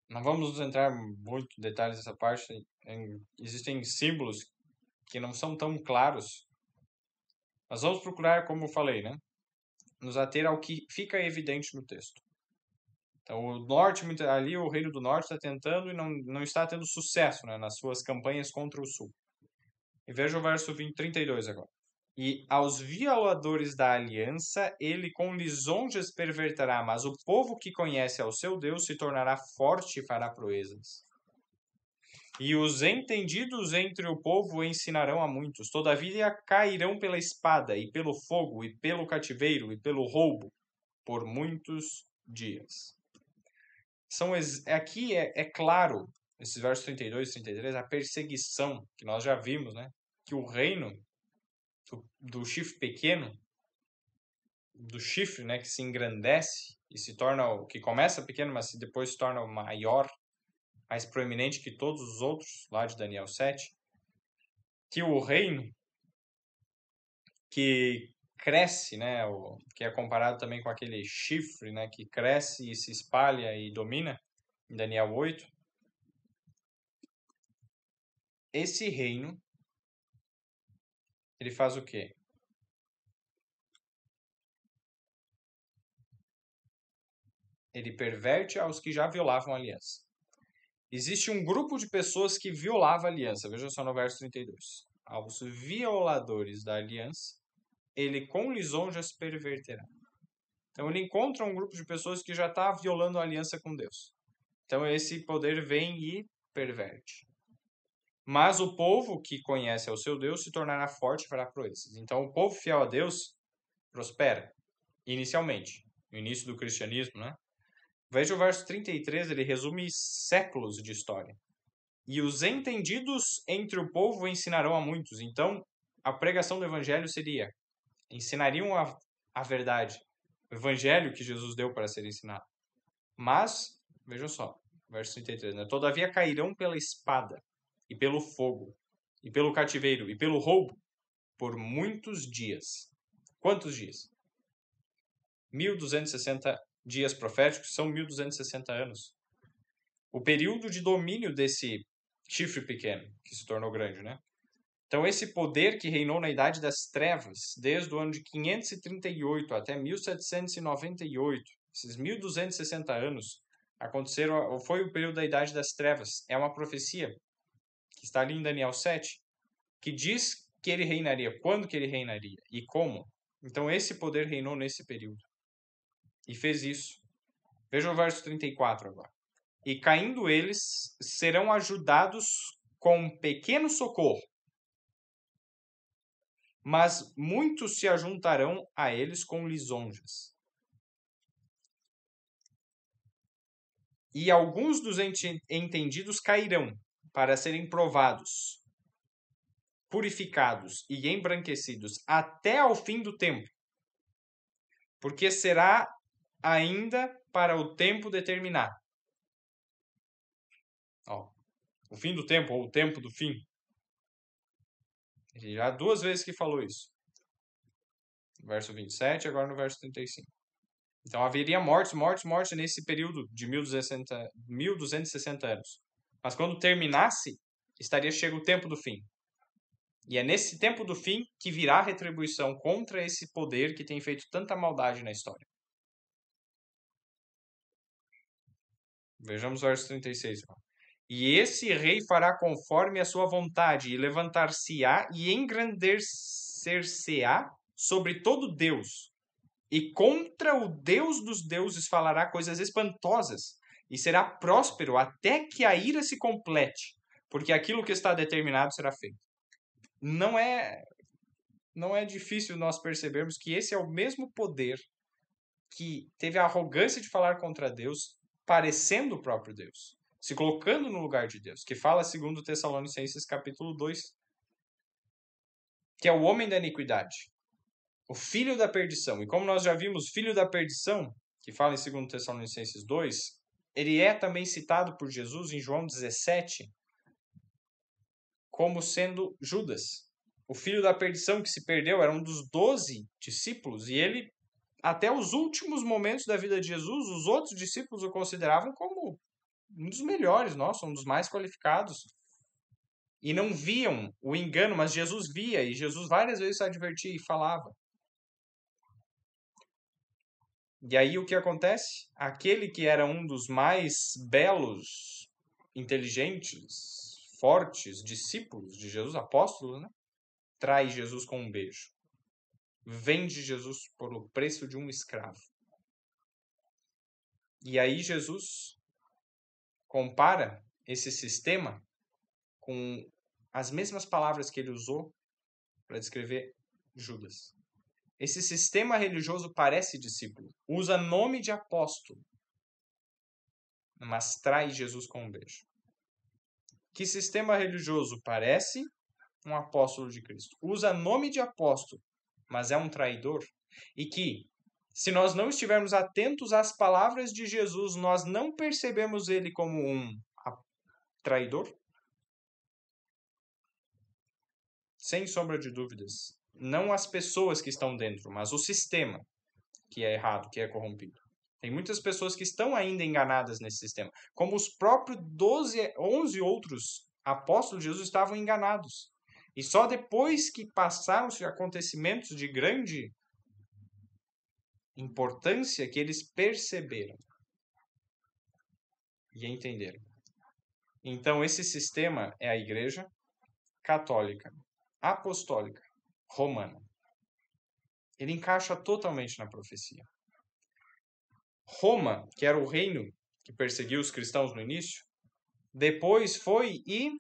Não vamos nos entrar muito em detalhes dessa parte, existem símbolos que não são tão claros, mas vamos procurar, como eu falei, né? Nos ater ao que fica evidente no texto. Então, o norte, ali o reino do norte está tentando e não está tendo sucesso, né, nas suas campanhas contra o sul. E veja o verso 32 agora. E aos violadores da aliança, ele com lisonjas perverterá, mas o povo que conhece ao seu Deus se tornará forte e fará proezas. E os entendidos entre o povo ensinarão a muitos. Todavia cairão pela espada, e pelo fogo, e pelo cativeiro, e pelo roubo, por muitos dias. Aqui é claro, esses versos 32 e 33, a perseguição que nós já vimos, né? Que o reino do chifre pequeno, do chifre, né, que se engrandece e se torna, que começa pequeno, mas depois se torna maior, mais proeminente que todos os outros, lá de Daniel 7, que o reino que cresce, né, que é comparado também com aquele chifre, né, que cresce e se espalha e domina, em Daniel 8, esse reino, ele faz o quê? Ele perverte aos que já violavam a aliança. Existe um grupo de pessoas que violava a aliança. Veja só no verso 32. Aos violadores da aliança, ele com lisonjas perverterá. Então ele encontra um grupo de pessoas que já está violando a aliança com Deus. Então esse poder vem e perverte. Mas o povo que conhece ao seu Deus se tornará forte e fará proezas. Então o povo fiel a Deus prospera, inicialmente, no início do cristianismo, né? Veja o verso 33, ele resume séculos de história. E os entendidos entre o povo ensinarão a muitos. Então, a pregação do evangelho seria, ensinariam a verdade, o evangelho que Jesus deu para ser ensinado. Mas, vejam só, verso 33, né? Todavia cairão pela espada, e pelo fogo, e pelo cativeiro, e pelo roubo, por muitos dias. Quantos dias? 1260 dias proféticos são 1260 anos. O período de domínio desse chifre pequeno, que se tornou grande, né? Então, esse poder que reinou na Idade das Trevas, desde o ano de 538 até 1798, esses 1260 anos, foi o período da Idade das Trevas. É uma profecia que está ali em Daniel 7, que diz que ele reinaria, quando que ele reinaria e como. Então, esse poder reinou nesse período. E fez isso. Veja o verso 34 agora. E caindo eles, serão ajudados com pequeno socorro, mas muitos se ajuntarão a eles com lisonjas. E alguns dos entendidos cairão para serem provados, purificados e embranquecidos até ao fim do tempo, porque será ainda para o tempo determinado. O fim do tempo, ou o tempo do fim. Ele já 2 vezes que falou isso. No verso 27 e agora no verso 35. Então haveria morte nesse período de 1260 anos. Mas quando terminasse, estaria chegando o tempo do fim. E é nesse tempo do fim que virá a retribuição contra esse poder que tem feito tanta maldade na história. Vejamos o verso 36. E esse rei fará conforme a sua vontade, e levantar-se-á e engrandecer-se-á sobre todo Deus. E contra o Deus dos deuses falará coisas espantosas, e será próspero até que a ira se complete, porque aquilo que está determinado será feito. Não é difícil nós percebermos que esse é o mesmo poder que teve a arrogância de falar contra Deus, parecendo o próprio Deus. se colocando no lugar de Deus, que fala segundo Tessalonicenses capítulo 2, que é o homem da iniquidade, o filho da perdição. E como nós já vimos, filho da perdição, que fala em segundo Tessalonicenses 2, ele é também citado por Jesus em João 17 como sendo Judas. O filho da perdição que se perdeu era um dos 12 discípulos, e ele, até os últimos momentos da vida de Jesus, os outros discípulos o consideravam como um dos melhores, um dos mais qualificados. E não viam o engano, mas Jesus via, e Jesus várias vezes advertia e falava. E aí o que acontece? Aquele que era um dos mais belos, inteligentes, fortes discípulos de Jesus, apóstolos, né? Trai Jesus com um beijo. Vende Jesus por o preço de um escravo. E aí Jesus compara esse sistema com as mesmas palavras que ele usou para descrever Judas. Esse sistema religioso parece discípulo, usa nome de apóstolo, mas trai Jesus com um beijo. Que sistema religioso parece um apóstolo de Cristo, usa nome de apóstolo, mas é um traidor, e que, se nós não estivermos atentos às palavras de Jesus, nós não percebemos ele como um traidor? Sem sombra de dúvidas. Não as pessoas que estão dentro, mas o sistema que é errado, que é corrompido. Tem muitas pessoas que estão ainda enganadas nesse sistema. Como os próprios 11 outros apóstolos de Jesus estavam enganados. E só depois que passaram-se acontecimentos de grande importância que eles perceberam e entenderam. Então, esse sistema é a Igreja Católica, Apostólica, Romana. Ele encaixa totalmente na profecia. Roma, que era o reino que perseguiu os cristãos no início, depois foi e,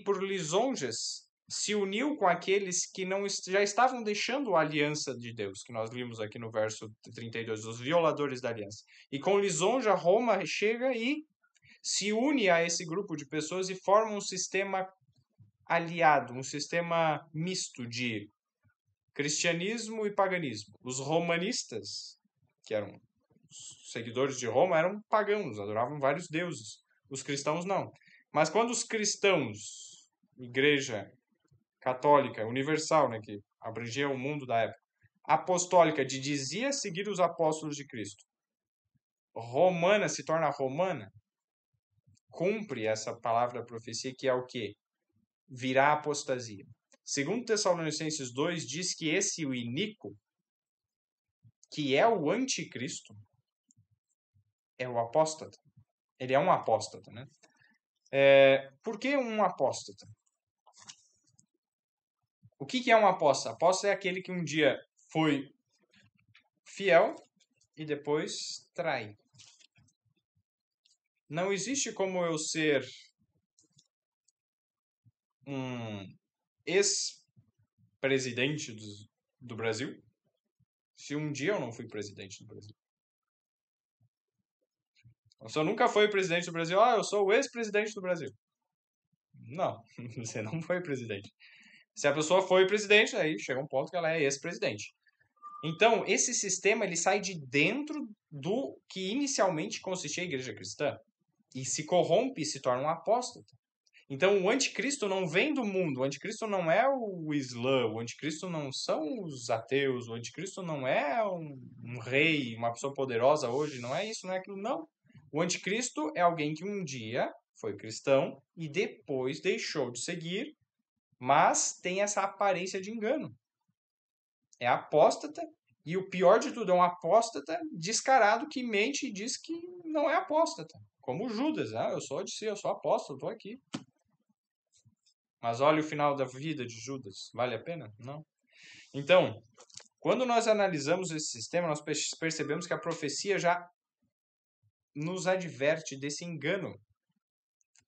por lisonjas, se uniu com aqueles que não já estavam deixando a aliança de Deus, que nós vimos aqui no verso 32, os violadores da aliança. E com lisonja, Roma chega e se une a esse grupo de pessoas e forma um sistema aliado, um sistema misto de cristianismo e paganismo. Os romanistas, que eram os seguidores de Roma, eram pagãos, adoravam vários deuses. Os cristãos não. Mas quando os cristãos, Igreja Católica, Universal, né, que abrangia o mundo da época, apostólica, dizia seguir os apóstolos de Cristo, romana se torna romana, cumpre essa palavra da profecia, que é o quê? Virá apostasia. Segundo Tessalonicenses 2, diz que esse o iníquo, que é o anticristo, é o apóstata. Ele é um apóstata, né? Por que um apóstata? O que é um apóstata? Apóstata é aquele que um dia foi fiel e depois trai. Não existe como eu ser um ex-presidente do Brasil se um dia eu não fui presidente do Brasil. Você nunca foi presidente do Brasil. Eu sou o ex-presidente do Brasil. Não, você não foi presidente. Se a pessoa foi presidente, aí chega um ponto que ela é ex-presidente. Então, esse sistema ele sai de dentro do que inicialmente consistia a igreja cristã e se corrompe e se torna um apóstata. Então, o anticristo não vem do mundo, o anticristo não é o Islã, o anticristo não são os ateus, o anticristo não é um rei, uma pessoa poderosa hoje, não é isso, não é aquilo, não. O anticristo é alguém que um dia foi cristão e depois deixou de seguir, mas tem essa aparência de engano. É apóstata, e o pior de tudo, é um apóstata descarado que mente e diz que não é apóstata. Como Judas, eu sou de si, eu sou apóstolo, estou aqui. Mas olha o final da vida de Judas, vale a pena? Não. Então, quando nós analisamos esse sistema, nós percebemos que a profecia já nos adverte desse engano.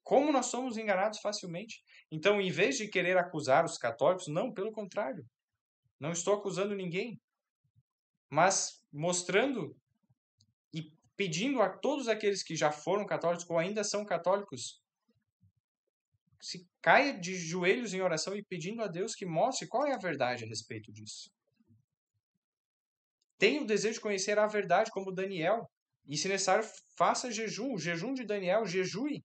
Como nós somos enganados facilmente. Então, em vez de querer acusar os católicos, não, pelo contrário. Não estou acusando ninguém, mas mostrando e pedindo a todos aqueles que já foram católicos ou ainda são católicos, se caia de joelhos em oração e pedindo a Deus que mostre qual é a verdade a respeito disso. Tenha o desejo de conhecer a verdade como Daniel. E, se necessário, faça jejum. O jejum de Daniel, jejue.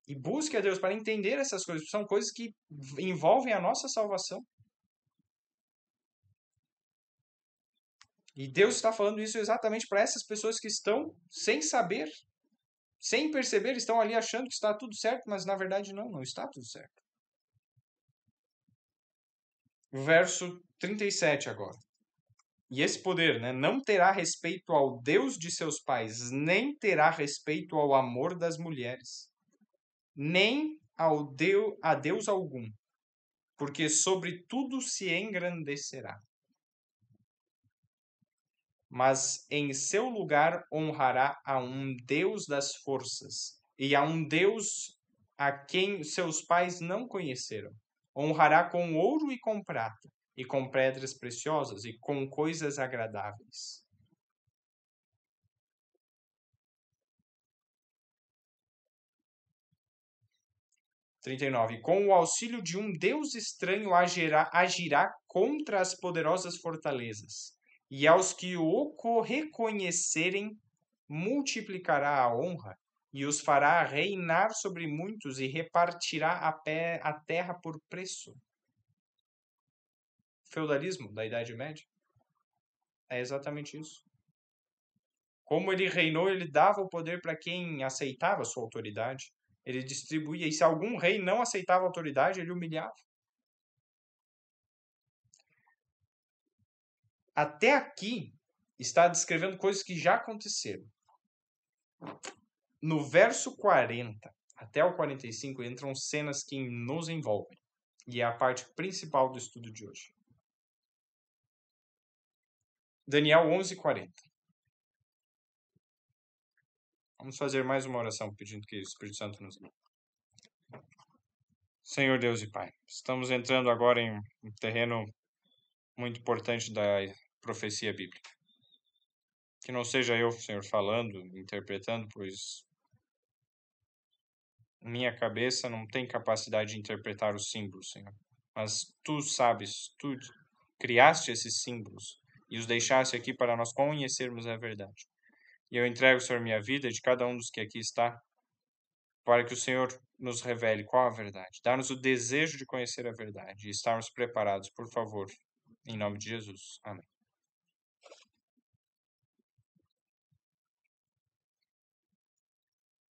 E busque a Deus para entender essas coisas. São coisas que envolvem a nossa salvação. E Deus está falando isso exatamente para essas pessoas que estão sem saber, sem perceber, estão ali achando que está tudo certo, mas na verdade não está tudo certo. Verso 37 agora. E esse poder, né, não terá respeito ao Deus de seus pais, nem terá respeito ao amor das mulheres, nem a Deus algum, porque sobre tudo se engrandecerá. Mas em seu lugar honrará a um Deus das forças, e a um Deus a quem seus pais não conheceram. Honrará com ouro e com prata, e com pedras preciosas, e com coisas agradáveis. E com o auxílio de um Deus estranho agirá contra as poderosas fortalezas, e aos que o reconhecerem multiplicará a honra, e os fará reinar sobre muitos, e repartirá a terra por preço. Feudalismo da Idade Média. É exatamente isso. Como ele reinou, ele dava o poder para quem aceitava a sua autoridade. Ele distribuía, e se algum rei não aceitava a autoridade, ele humilhava. Até aqui está descrevendo coisas que já aconteceram. No verso 40 até o 45 entram cenas que nos envolvem. E é a parte principal do estudo de hoje. Daniel 11:40. Vamos fazer mais uma oração pedindo que o Espírito Santo nos guie. Senhor Deus e Pai, estamos entrando agora em um terreno muito importante da profecia bíblica. Que não seja eu, Senhor, falando, interpretando, pois minha cabeça não tem capacidade de interpretar os símbolos, Senhor. Mas Tu sabes, Tu criaste esses símbolos e os deixaste aqui para nós conhecermos a verdade. E eu entrego, Senhor, minha vida e de cada um dos que aqui está, para que o Senhor nos revele qual a verdade. Dá-nos o desejo de conhecer a verdade e estarmos preparados, por favor. Em nome de Jesus. Amém.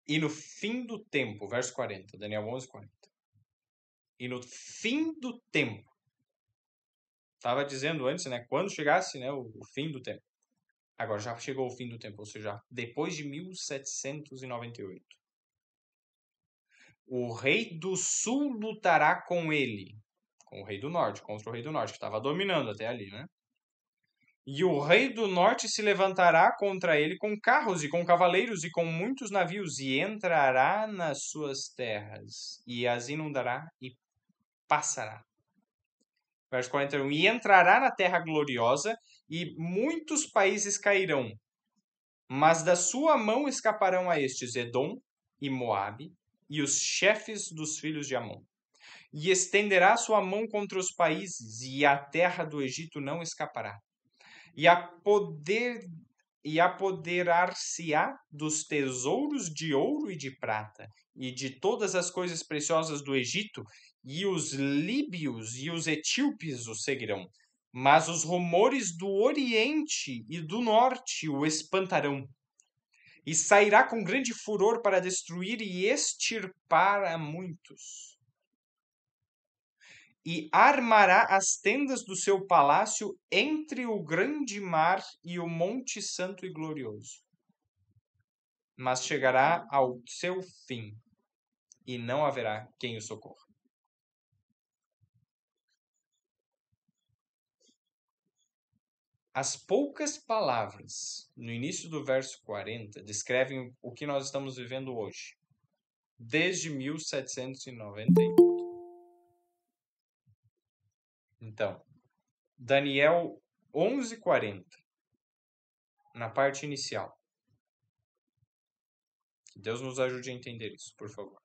E no fim do tempo, verso 40, Daniel 11:40. E no fim do tempo, estava dizendo antes, né, quando chegasse, né, o fim do tempo. Agora já chegou o fim do tempo, ou seja, depois de 1798. O rei do sul lutará com ele, com o rei do norte, contra o rei do norte, que estava dominando até ali, né? E o rei do norte se levantará contra ele com carros e com cavaleiros e com muitos navios, e entrará nas suas terras, e as inundará e passará. Verso 41. E entrará na terra gloriosa, e muitos países cairão, mas da sua mão escaparão a estes Edom e Moabe, e os chefes dos filhos de Amon. E estenderá sua mão contra os países, e a terra do Egito não escapará. E apoderar-se-á dos tesouros de ouro e de prata, e de todas as coisas preciosas do Egito, e os líbios e os etíopes o seguirão. Mas os rumores do Oriente e do Norte o espantarão. E sairá com grande furor para destruir e extirpar a muitos. E armará as tendas do seu palácio entre o grande mar e o monte santo e glorioso. Mas chegará ao seu fim, e não haverá quem o socorra. As poucas palavras no início do verso 40 descrevem o que nós estamos vivendo hoje, desde 1798. Então, Daniel 11:40 na parte inicial. Que Deus nos ajude a entender isso, por favor.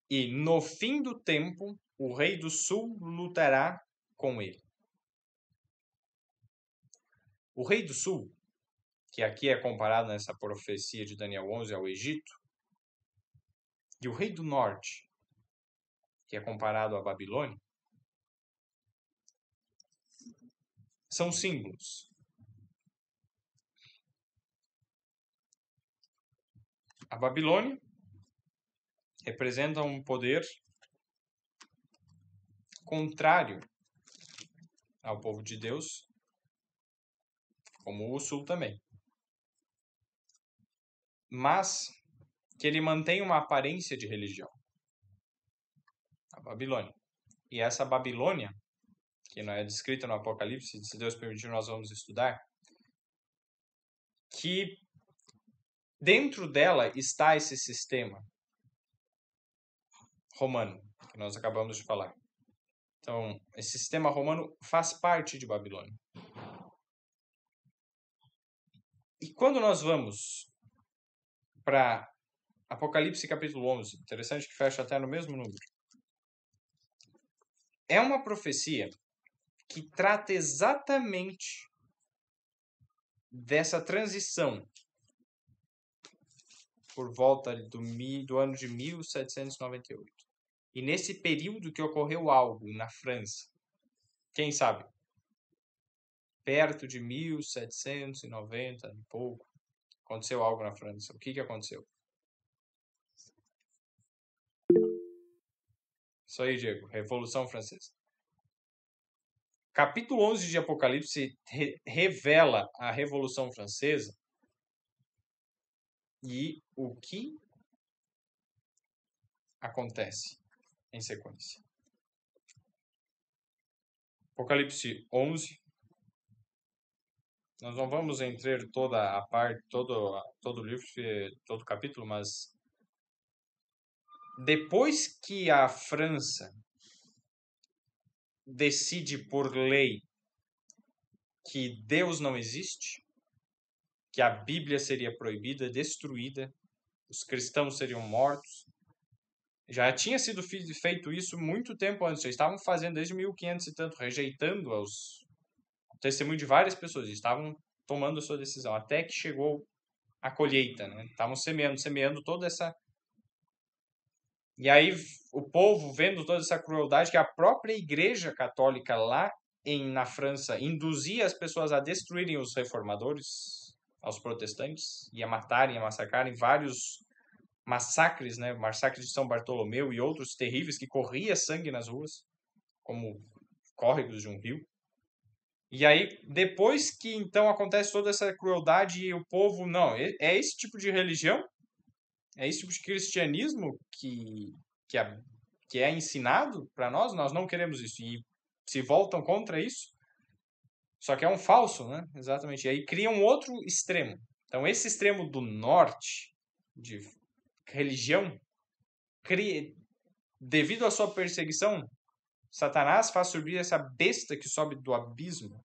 E no fim do tempo, o rei do sul lutará com ele. O rei do sul, que aqui é comparado nessa profecia de Daniel 11 ao Egito, e o rei do norte, que é comparado à Babilônia, são símbolos. A Babilônia representa um poder contrário ao povo de Deus, como o sul também. Mas que ele mantém uma aparência de religião. A Babilônia. E essa Babilônia, que não é descrita no Apocalipse, se Deus permitir nós vamos estudar, que dentro dela está esse sistema romano, que nós acabamos de falar. Então, esse sistema romano faz parte de Babilônia. E quando nós vamos para Apocalipse capítulo 11, interessante que fecha até no mesmo número, é uma profecia que trata exatamente dessa transição por volta do ano de 1798. E nesse período que ocorreu algo na França, quem sabe, perto de 1790 e pouco, aconteceu algo na França. O que aconteceu? Isso aí, Diego. Revolução Francesa. Capítulo 11 de Apocalipse revela a Revolução Francesa e o que acontece em sequência. Apocalipse 11. Nós não vamos entrar toda a parte, todo o livro, todo o capítulo, mas depois que a França decide por lei que Deus não existe, que a Bíblia seria proibida, destruída, os cristãos seriam mortos. Já tinha sido feito isso muito tempo antes, já estavam fazendo desde 1500 e tanto, rejeitando o testemunho de várias pessoas, estavam tomando a sua decisão, até que chegou a colheita, né? Estavam semeando toda essa... E aí o povo, vendo toda essa crueldade, que a própria Igreja Católica lá na França induzia as pessoas a destruírem os reformadores, aos protestantes, e a matarem, a massacrarem vários massacres, né? Massacre de São Bartolomeu e outros terríveis que corria sangue nas ruas, como córregos de um rio. E aí, depois que então acontece toda essa crueldade e o povo, não, é esse tipo de religião, é esse tipo de cristianismo que é ensinado para nós, nós não queremos isso. E se voltam contra isso, só que é um falso, né? Exatamente. E aí cria um outro extremo. Então, esse extremo do norte, de religião, devido à sua perseguição, Satanás faz subir essa besta que sobe do abismo,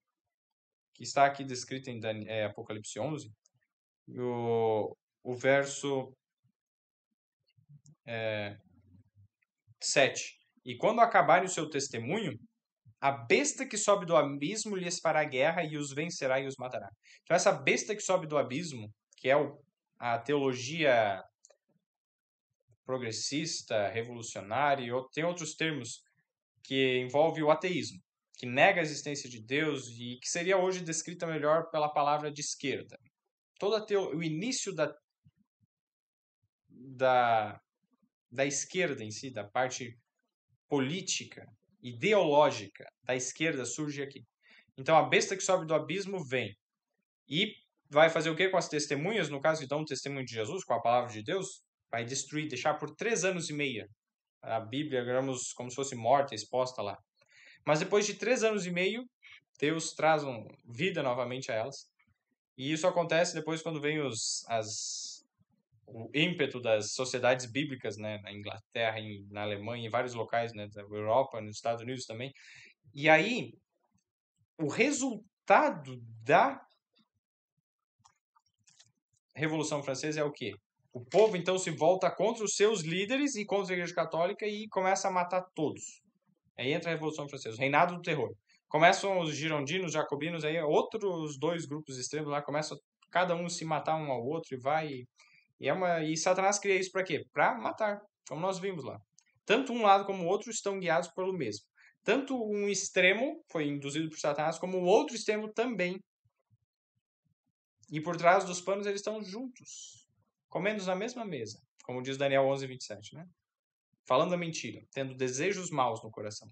que está aqui descrito em Apocalipse 11, o verso 7. E quando acabarem o seu testemunho, a besta que sobe do abismo lhes fará guerra e os vencerá e os matará. Então essa besta que sobe do abismo, que é a teologia progressista, revolucionária, e tem outros termos que envolve o ateísmo, que nega a existência de Deus e que seria hoje descrita melhor pela palavra de esquerda. O início da esquerda em si, da parte política, ideológica da esquerda surge aqui. Então a besta que sobe do abismo vem e vai fazer o que com as testemunhas? No caso, então, o testemunho de Jesus, com a palavra de Deus, vai destruir, deixar por 3 anos e meio a Bíblia, digamos, como se fosse morta, exposta lá. Mas depois de 3 anos e meio, Deus traz vida novamente a elas. E isso acontece depois quando vem o ímpeto das sociedades bíblicas, né, na Inglaterra, na Alemanha, em vários locais, né, da Europa, nos Estados Unidos também. E aí, o resultado Revolução Francesa é o quê? O povo, então, se volta contra os seus líderes e contra a Igreja Católica e começa a matar todos. Aí entra a Revolução Francesa, o reinado do terror. Começam os girondinos, jacobinos, aí outros dois grupos extremos lá começam cada um se matar um ao outro e vai. E Satanás cria isso para quê? Para matar, como nós vimos lá. Tanto um lado como o outro estão guiados pelo mesmo. Tanto um extremo foi induzido por Satanás, como o outro extremo também. E por trás dos panos eles estão juntos, comendo na mesma mesa, como diz Daniel 11:27, né? Falando a mentira, tendo desejos maus no coração.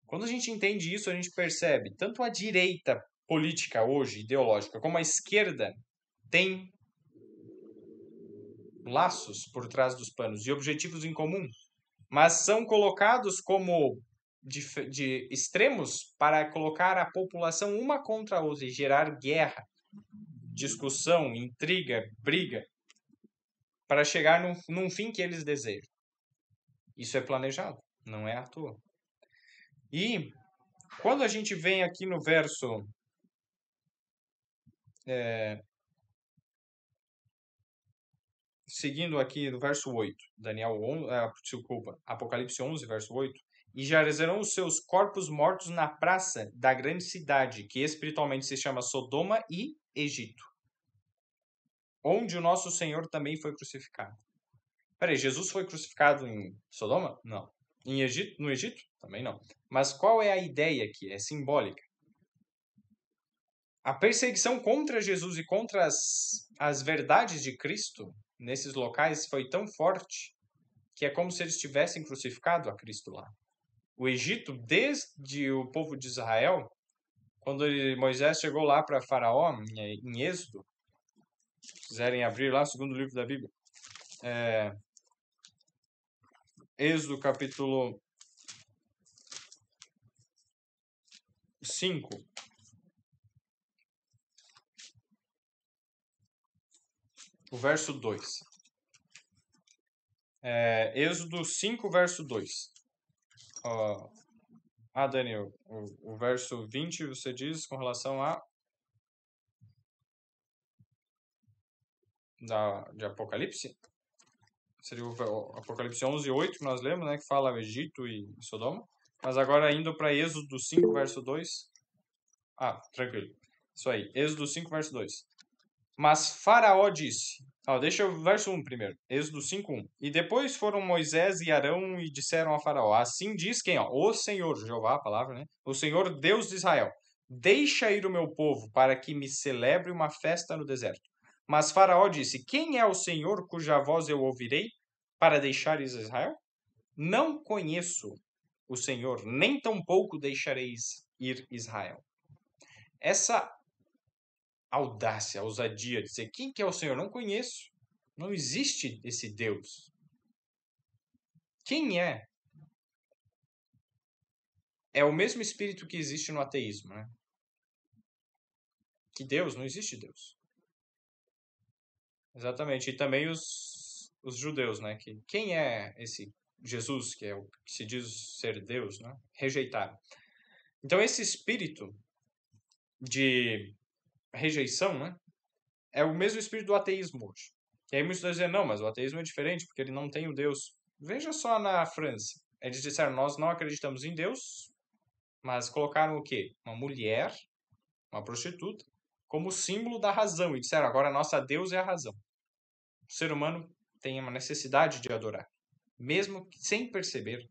Quando a gente entende isso, a gente percebe tanto a direita política hoje, ideológica, como a esquerda tem laços por trás dos panos e objetivos em comum, mas são colocados como de extremos para colocar a população uma contra a outra e gerar guerra, discussão, intriga, briga, para chegar num fim que eles desejam. Isso é planejado, não é à toa. E quando a gente vem aqui no verso seguindo aqui no verso 8, Apocalipse 11, verso 8, e jazerão os seus corpos mortos na praça da grande cidade, que espiritualmente se chama Sodoma e Egito, onde o nosso Senhor também foi crucificado. Peraí, Jesus foi crucificado em Sodoma? Não. Em Egito? No Egito? Também não. Mas qual é a ideia aqui? É simbólica. A perseguição contra Jesus e contra as verdades de Cristo nesses locais foi tão forte que é como se eles tivessem crucificado a Cristo lá. O Egito, desde o povo de Israel, quando Moisés chegou lá para Faraó, em Êxodo, se quiserem abrir lá, segundo livro da Bíblia, Êxodo capítulo 5, o verso 2. Êxodo 5, verso 2. Daniel, o verso 20 você diz com relação a de Apocalipse? Seria o Apocalipse 11, 8 que nós lemos, né, que fala Egito e Sodoma. Mas agora indo para Êxodo 5, verso 2. Tranquilo. Isso aí, Êxodo 5, verso 2. Mas Faraó disse... deixa o verso 1 primeiro. Êxodo 5, 1. E depois foram Moisés e Arão e disseram a Faraó, assim diz quem? O Senhor, Jeová, a palavra, né? O Senhor Deus de Israel. Deixa ir o meu povo para que me celebre uma festa no deserto. Mas Faraó disse, quem é o Senhor cuja voz eu ouvirei para deixares Israel? Não conheço o Senhor, nem tampouco deixareis ir Israel. Essa audácia, ousadia de dizer, quem que é o Senhor? Não conheço. Não existe esse Deus. Quem é? É o mesmo espírito que existe no ateísmo, né? Que Deus, não existe Deus. Exatamente. E também os judeus, né? Quem é esse Jesus, que é o que se diz ser Deus, né? Rejeitaram. Então, esse espírito de rejeição, né? É o mesmo espírito do ateísmo hoje. E aí muitos estão dizendo, não, mas o ateísmo é diferente, porque ele não tem o Deus. Veja só na França. Eles disseram, nós não acreditamos em Deus, mas colocaram o quê? Uma mulher, uma prostituta, como símbolo da razão. E disseram, agora a nossa Deus é a razão. O ser humano tem uma necessidade de adorar. Mesmo sem perceber,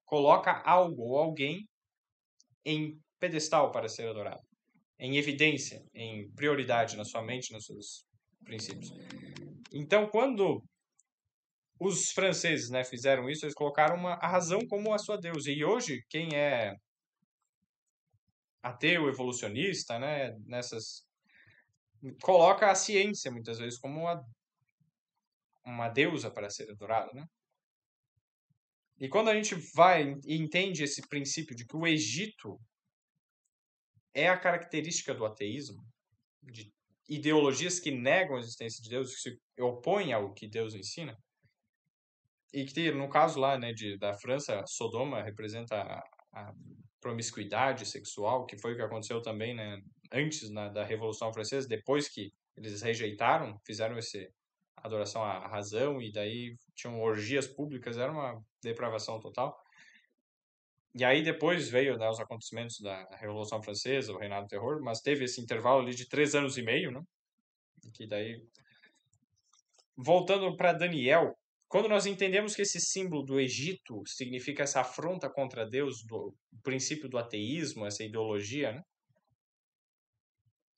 coloca algo ou alguém em pedestal para ser adorado. Em evidência, em prioridade na sua mente, nos seus princípios. Então, quando os franceses, né, fizeram isso, eles colocaram a razão como a sua Deus. E hoje, quem é ateu, evolucionista, né, coloca a ciência, muitas vezes, como uma deusa para ser adorada, né? E quando a gente vai e entende esse princípio de que o Egito é a característica do ateísmo, de ideologias que negam a existência de Deus, que se opõem ao que Deus ensina, e que, no caso lá, né, da França, Sodoma representa a promiscuidade sexual, que foi o que aconteceu também, né, antes da Revolução Francesa, depois que eles rejeitaram, fizeram esse adoração à razão e daí tinham orgias públicas, era uma depravação total. E aí depois veio, né, os acontecimentos da Revolução Francesa, o Reinado do Terror, mas teve esse intervalo ali de 3 anos e meio, né? Que daí, voltando para Daniel, quando nós entendemos que esse símbolo do Egito significa essa afronta contra Deus, do princípio do ateísmo, essa ideologia, né?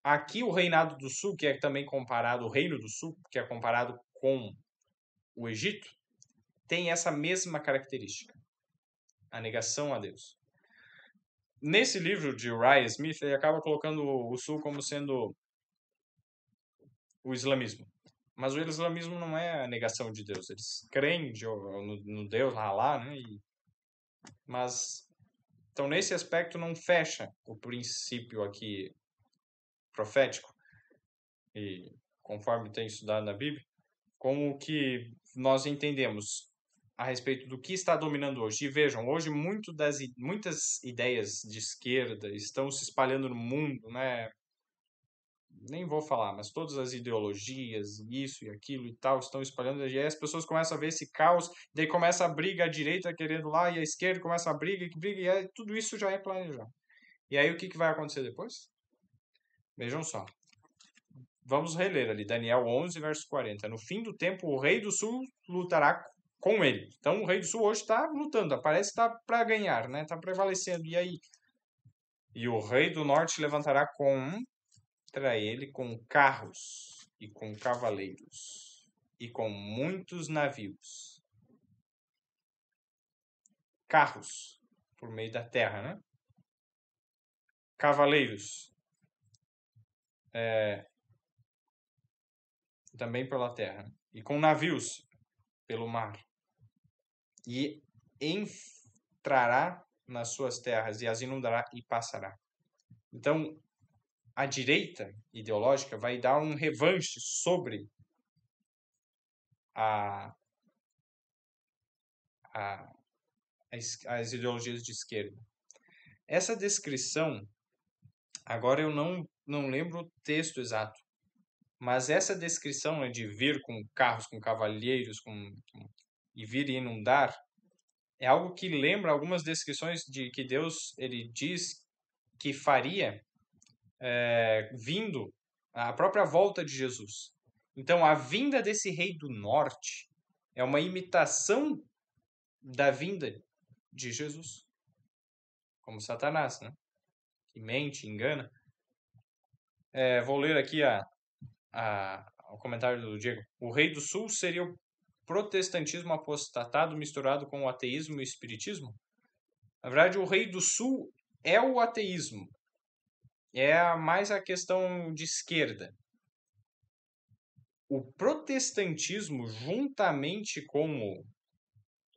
Aqui o Reinado do Sul, que é também comparado, o Reino do Sul, que é comparado com o Egito, tem essa mesma característica, a negação a Deus. Nesse livro de Uriah Smith, ele acaba colocando o Sul como sendo o islamismo. Mas o islamismo não é a negação de Deus. Eles creem no Deus lá, né? Mas, então, nesse aspecto, não fecha o princípio aqui profético. E, conforme tem estudado na Bíblia, como que nós entendemos a respeito do que está dominando hoje. E vejam, hoje muitas ideias de esquerda estão se espalhando no mundo, né? Nem vou falar, mas todas as ideologias, isso e aquilo e tal, estão espalhando, e aí as pessoas começam a ver esse caos, daí começa a briga, a direita querendo lá, e a esquerda começa a briga, e aí tudo isso já é planejado. E aí o que vai acontecer depois? Vejam só. Vamos reler ali, Daniel 11, verso 40. No fim do tempo, o rei do sul lutará com ele. Então, o rei do sul hoje está lutando, parece que está para ganhar, né? Está prevalecendo. E aí? E o rei do norte levantará contra ele com carros e com cavaleiros e com muitos navios. Carros, por meio da terra, né? Cavaleiros, também pela terra. E com navios, pelo mar. E entrará nas suas terras e as inundará e passará. Então, a direita ideológica vai dar um revanche sobre as ideologias de esquerda. Essa descrição, agora eu não lembro o texto exato, mas essa descrição, né, de vir com carros, com cavalheiros, e vir e inundar, é algo que lembra algumas descrições de que Deus ele diz que faria vindo a própria volta de Jesus. Então, a vinda desse rei do norte é uma imitação da vinda de Jesus, como Satanás, né? Que mente, engana. Vou ler aqui o comentário do Diego. O rei do sul seria o protestantismo apostatado misturado com o ateísmo e o espiritismo? Na verdade, o rei do sul é o ateísmo. É mais a questão de esquerda. O protestantismo, juntamente com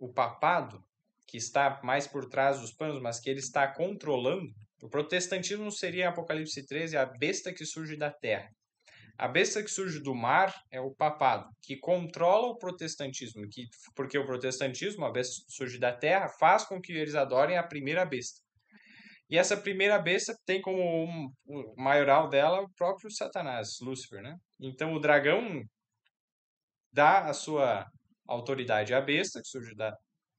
o papado, que está mais por trás dos panos, mas que ele está controlando, o protestantismo seria Apocalipse 13, a besta que surge da terra. A besta que surge do mar é o papado, que controla o protestantismo, porque o protestantismo, a besta que surge da terra, faz com que eles adorem a primeira besta. E essa primeira besta tem como o maioral dela o próprio Satanás, Lúcifer, né? Então o dragão dá a sua autoridade à besta, que surge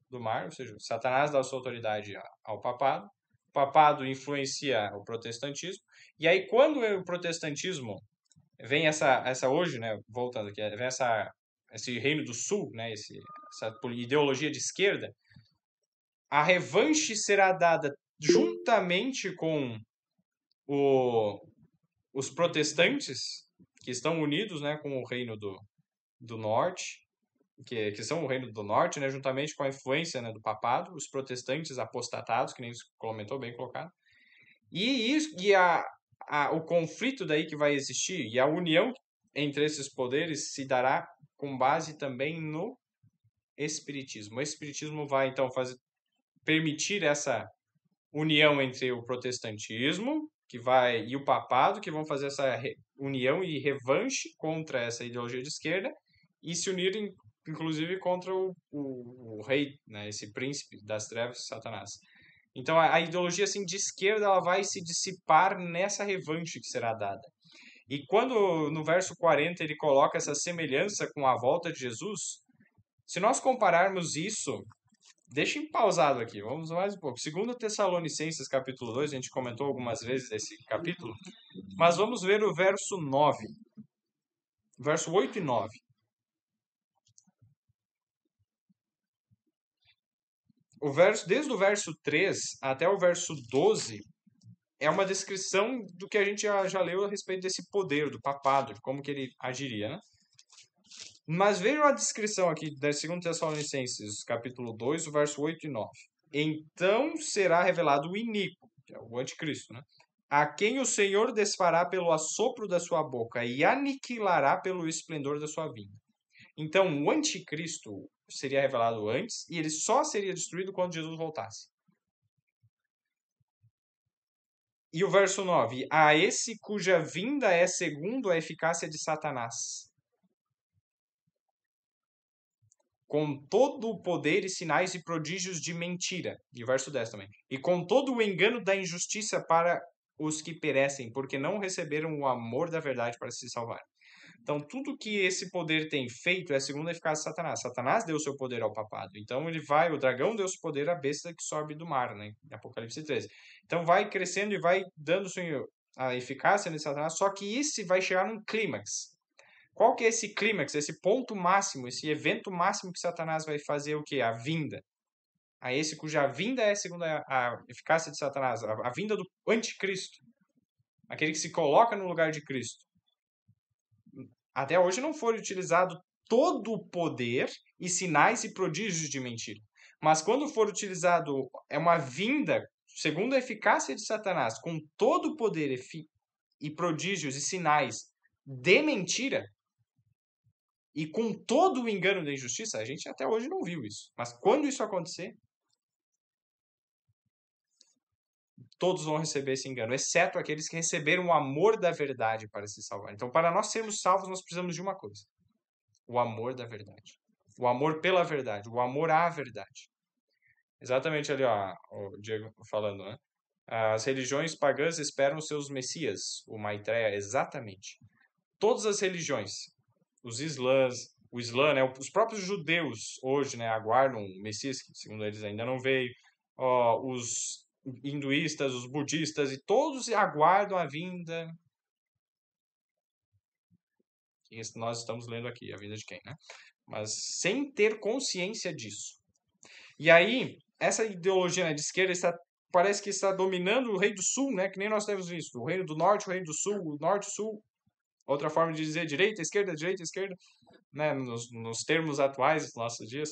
do mar, ou seja, Satanás dá a sua autoridade ao papado, o papado influencia o protestantismo, e aí quando o protestantismo vem essa hoje, né, voltando aqui, vem esse reino do sul, né, essa ideologia de esquerda, a revanche será dada juntamente com os protestantes, que estão unidos, né, com o reino do norte, que são o reino do norte, né, juntamente com a influência, né, do papado, os protestantes apostatados, que nem você comentou, bem colocado, e o conflito daí que vai existir, e a união entre esses poderes se dará com base também no espiritismo. O espiritismo vai, então, permitir essa união entre o protestantismo e o papado, que vão fazer essa união e revanche contra essa ideologia de esquerda e se unirem, inclusive, contra o rei, né, esse príncipe das trevas, Satanás. Então a ideologia assim de esquerda ela vai se dissipar nessa revanche que será dada. E quando no verso 40 ele coloca essa semelhança com a volta de Jesus, se nós compararmos isso, deixa em pausado aqui, vamos mais um pouco. 2 Tessalonicenses capítulo 2, a gente comentou algumas vezes esse capítulo, mas vamos ver o verso 9. Verso 8 e 9. Desde o verso 3 até o verso 12 é uma descrição do que a gente já leu a respeito desse poder do papado, de como que ele agiria, né? Mas vejam a descrição aqui da 2 Tessalonicenses, capítulo 2, o verso 8 e 9. Então será revelado o iníquo, que é o anticristo, né? A quem o Senhor desfará pelo assopro da sua boca e aniquilará pelo esplendor da sua vinda. Então, o anticristo seria revelado antes e ele só seria destruído quando Jesus voltasse. E o verso 9: a esse cuja vinda é segundo a eficácia de Satanás, com todo o poder e sinais e prodígios de mentira. E o verso 10 também. E com todo o engano da injustiça para os que perecem, porque não receberam o amor da verdade para se salvar. Então, tudo que esse poder tem feito é segundo a eficácia de Satanás. Satanás deu seu poder ao papado. Então, o dragão deu seu poder à besta que sobe do mar, né? Em Apocalipse 13. Então, vai crescendo e vai dando a eficácia de Satanás, só que isso vai chegar num clímax. Qual que é esse clímax, esse ponto máximo, esse evento máximo que Satanás vai fazer o quê? A vinda. A esse cuja vinda é segundo a eficácia de Satanás, a vinda do anticristo. Aquele que se coloca no lugar de Cristo. Até hoje não foi utilizado todo o poder e sinais e prodígios de mentira. Mas quando for utilizado uma vinda, segundo a eficácia de Satanás, com todo o poder e prodígios e sinais de mentira, e com todo o engano da injustiça, a gente até hoje não viu isso. Mas quando isso acontecer, todos vão receber esse engano, exceto aqueles que receberam o amor da verdade para se salvar. Então, para nós sermos salvos, nós precisamos de uma coisa: o amor da verdade. O amor pela verdade, o amor à verdade. Exatamente ali, ó, o Diego falando, né? As religiões pagãs esperam seus messias, o Maitreya, exatamente. Todas as religiões, o Islã, né, os próprios judeus hoje, né, aguardam o Messias, que segundo eles ainda não veio, os hinduístas, os budistas, e todos aguardam a vinda. Nós estamos lendo aqui, a vinda de quem, né? Mas sem ter consciência disso. E aí, essa ideologia, né, de esquerda parece que está dominando o Reino do Sul, né, que nem nós temos visto. O Reino do Norte, o Reino do Sul, o Norte, Sul. Outra forma de dizer direita, esquerda, né, nos termos atuais dos nossos dias.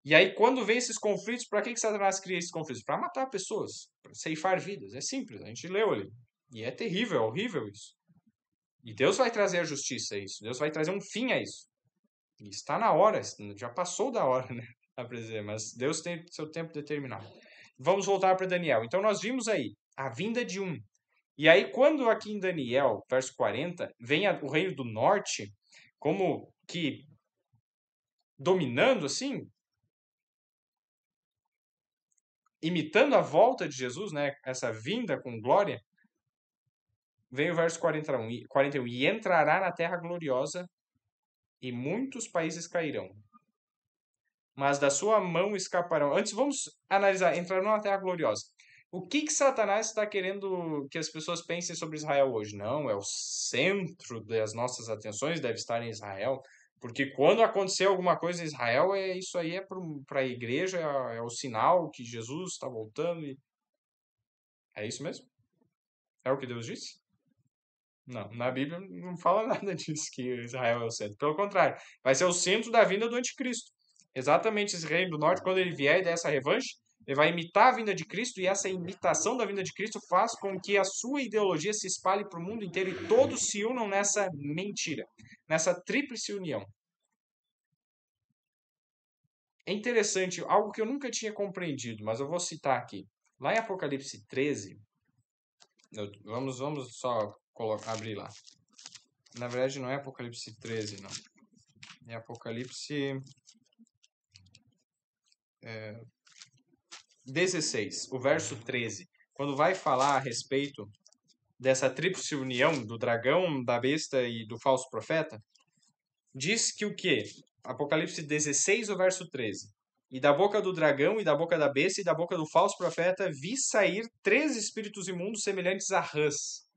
E aí, quando vem esses conflitos, para que Satanás cria esses conflitos? Para matar pessoas, para ceifar vidas. É simples, a gente leu ali. E é terrível, é horrível isso. E Deus vai trazer a justiça a isso. Deus vai trazer um fim a isso. E está na hora, já passou da hora, né? Dá pra dizer, mas Deus tem seu tempo determinado. Vamos voltar para Daniel. Então, nós vimos aí a vinda de um. E aí, quando aqui em Daniel, verso 40, vem o reino do norte, como que dominando assim, imitando a volta de Jesus, né? Essa vinda com glória, vem o verso 41. E entrará na terra gloriosa, e muitos países cairão, mas da sua mão escaparão. Antes, vamos analisar, entrarão na terra gloriosa. O que Satanás está querendo que as pessoas pensem sobre Israel hoje? Não, é o centro das nossas atenções, deve estar em Israel, porque quando acontecer alguma coisa em Israel, isso aí é para a igreja, é o sinal que Jesus está voltando. É isso mesmo? É o que Deus disse? Não, na Bíblia não fala nada disso, que Israel é o centro. Pelo contrário, vai ser o centro da vinda do anticristo. Exatamente esse reino do norte, quando ele vier e der essa revanche, ele vai imitar a vinda de Cristo, e essa imitação da vinda de Cristo faz com que a sua ideologia se espalhe para o mundo inteiro e todos se unam nessa mentira, nessa tríplice união. É interessante, algo que eu nunca tinha compreendido, mas eu vou citar aqui. Lá em Apocalipse 13, vamos só abrir lá. Na verdade, não é Apocalipse 13, não. É Apocalipse... 16, o verso 13, quando vai falar a respeito dessa tríplice união do dragão, da besta e do falso profeta, diz que o quê? Apocalipse 16, o verso 13. E da boca do dragão, e da boca da besta, e da boca do falso profeta, vi sair 3 espíritos imundos semelhantes a rãs.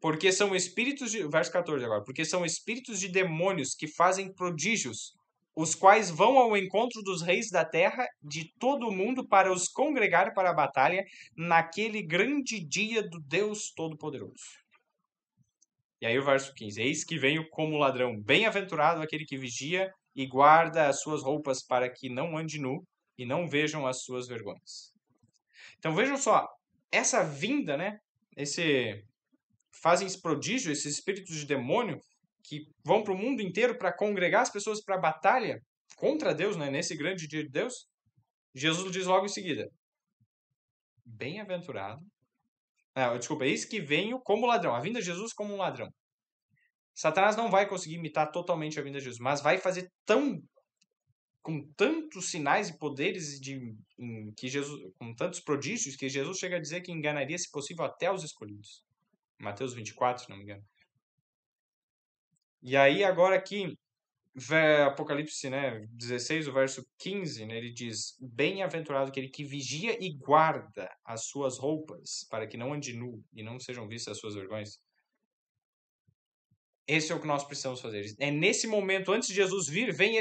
Porque são espíritos de... Verso 14 agora. Porque são espíritos de demônios que fazem prodígios, os quais vão ao encontro dos reis da terra de todo o mundo para os congregar para a batalha naquele grande dia do Deus Todo-Poderoso. E aí o verso 15. Eis que venho como ladrão, bem-aventurado aquele que vigia e guarda as suas roupas para que não ande nu e não vejam as suas vergonhas. Então vejam só, essa vinda, né? Fazem esse prodígio, esses espíritos de demônio que vão para o mundo inteiro para congregar as pessoas para a batalha contra Deus, né? Nesse grande dia de Deus. Jesus diz logo em seguida, bem-aventurado. Desculpa, eis que venho como ladrão. A vinda de Jesus como um ladrão. Satanás não vai conseguir imitar totalmente a vinda de Jesus, mas vai fazer com tantos sinais e poderes com tantos prodígios que Jesus chega a dizer que enganaria, se possível, até os escolhidos. Mateus 24, se não me engano. E aí agora aqui, Apocalipse, né, 16, o verso 15, né, ele diz, bem-aventurado aquele que vigia e guarda as suas roupas, para que não ande nu e não sejam vistas as suas vergonhas. Esse é o que nós precisamos fazer. É nesse momento, antes de Jesus vir, vem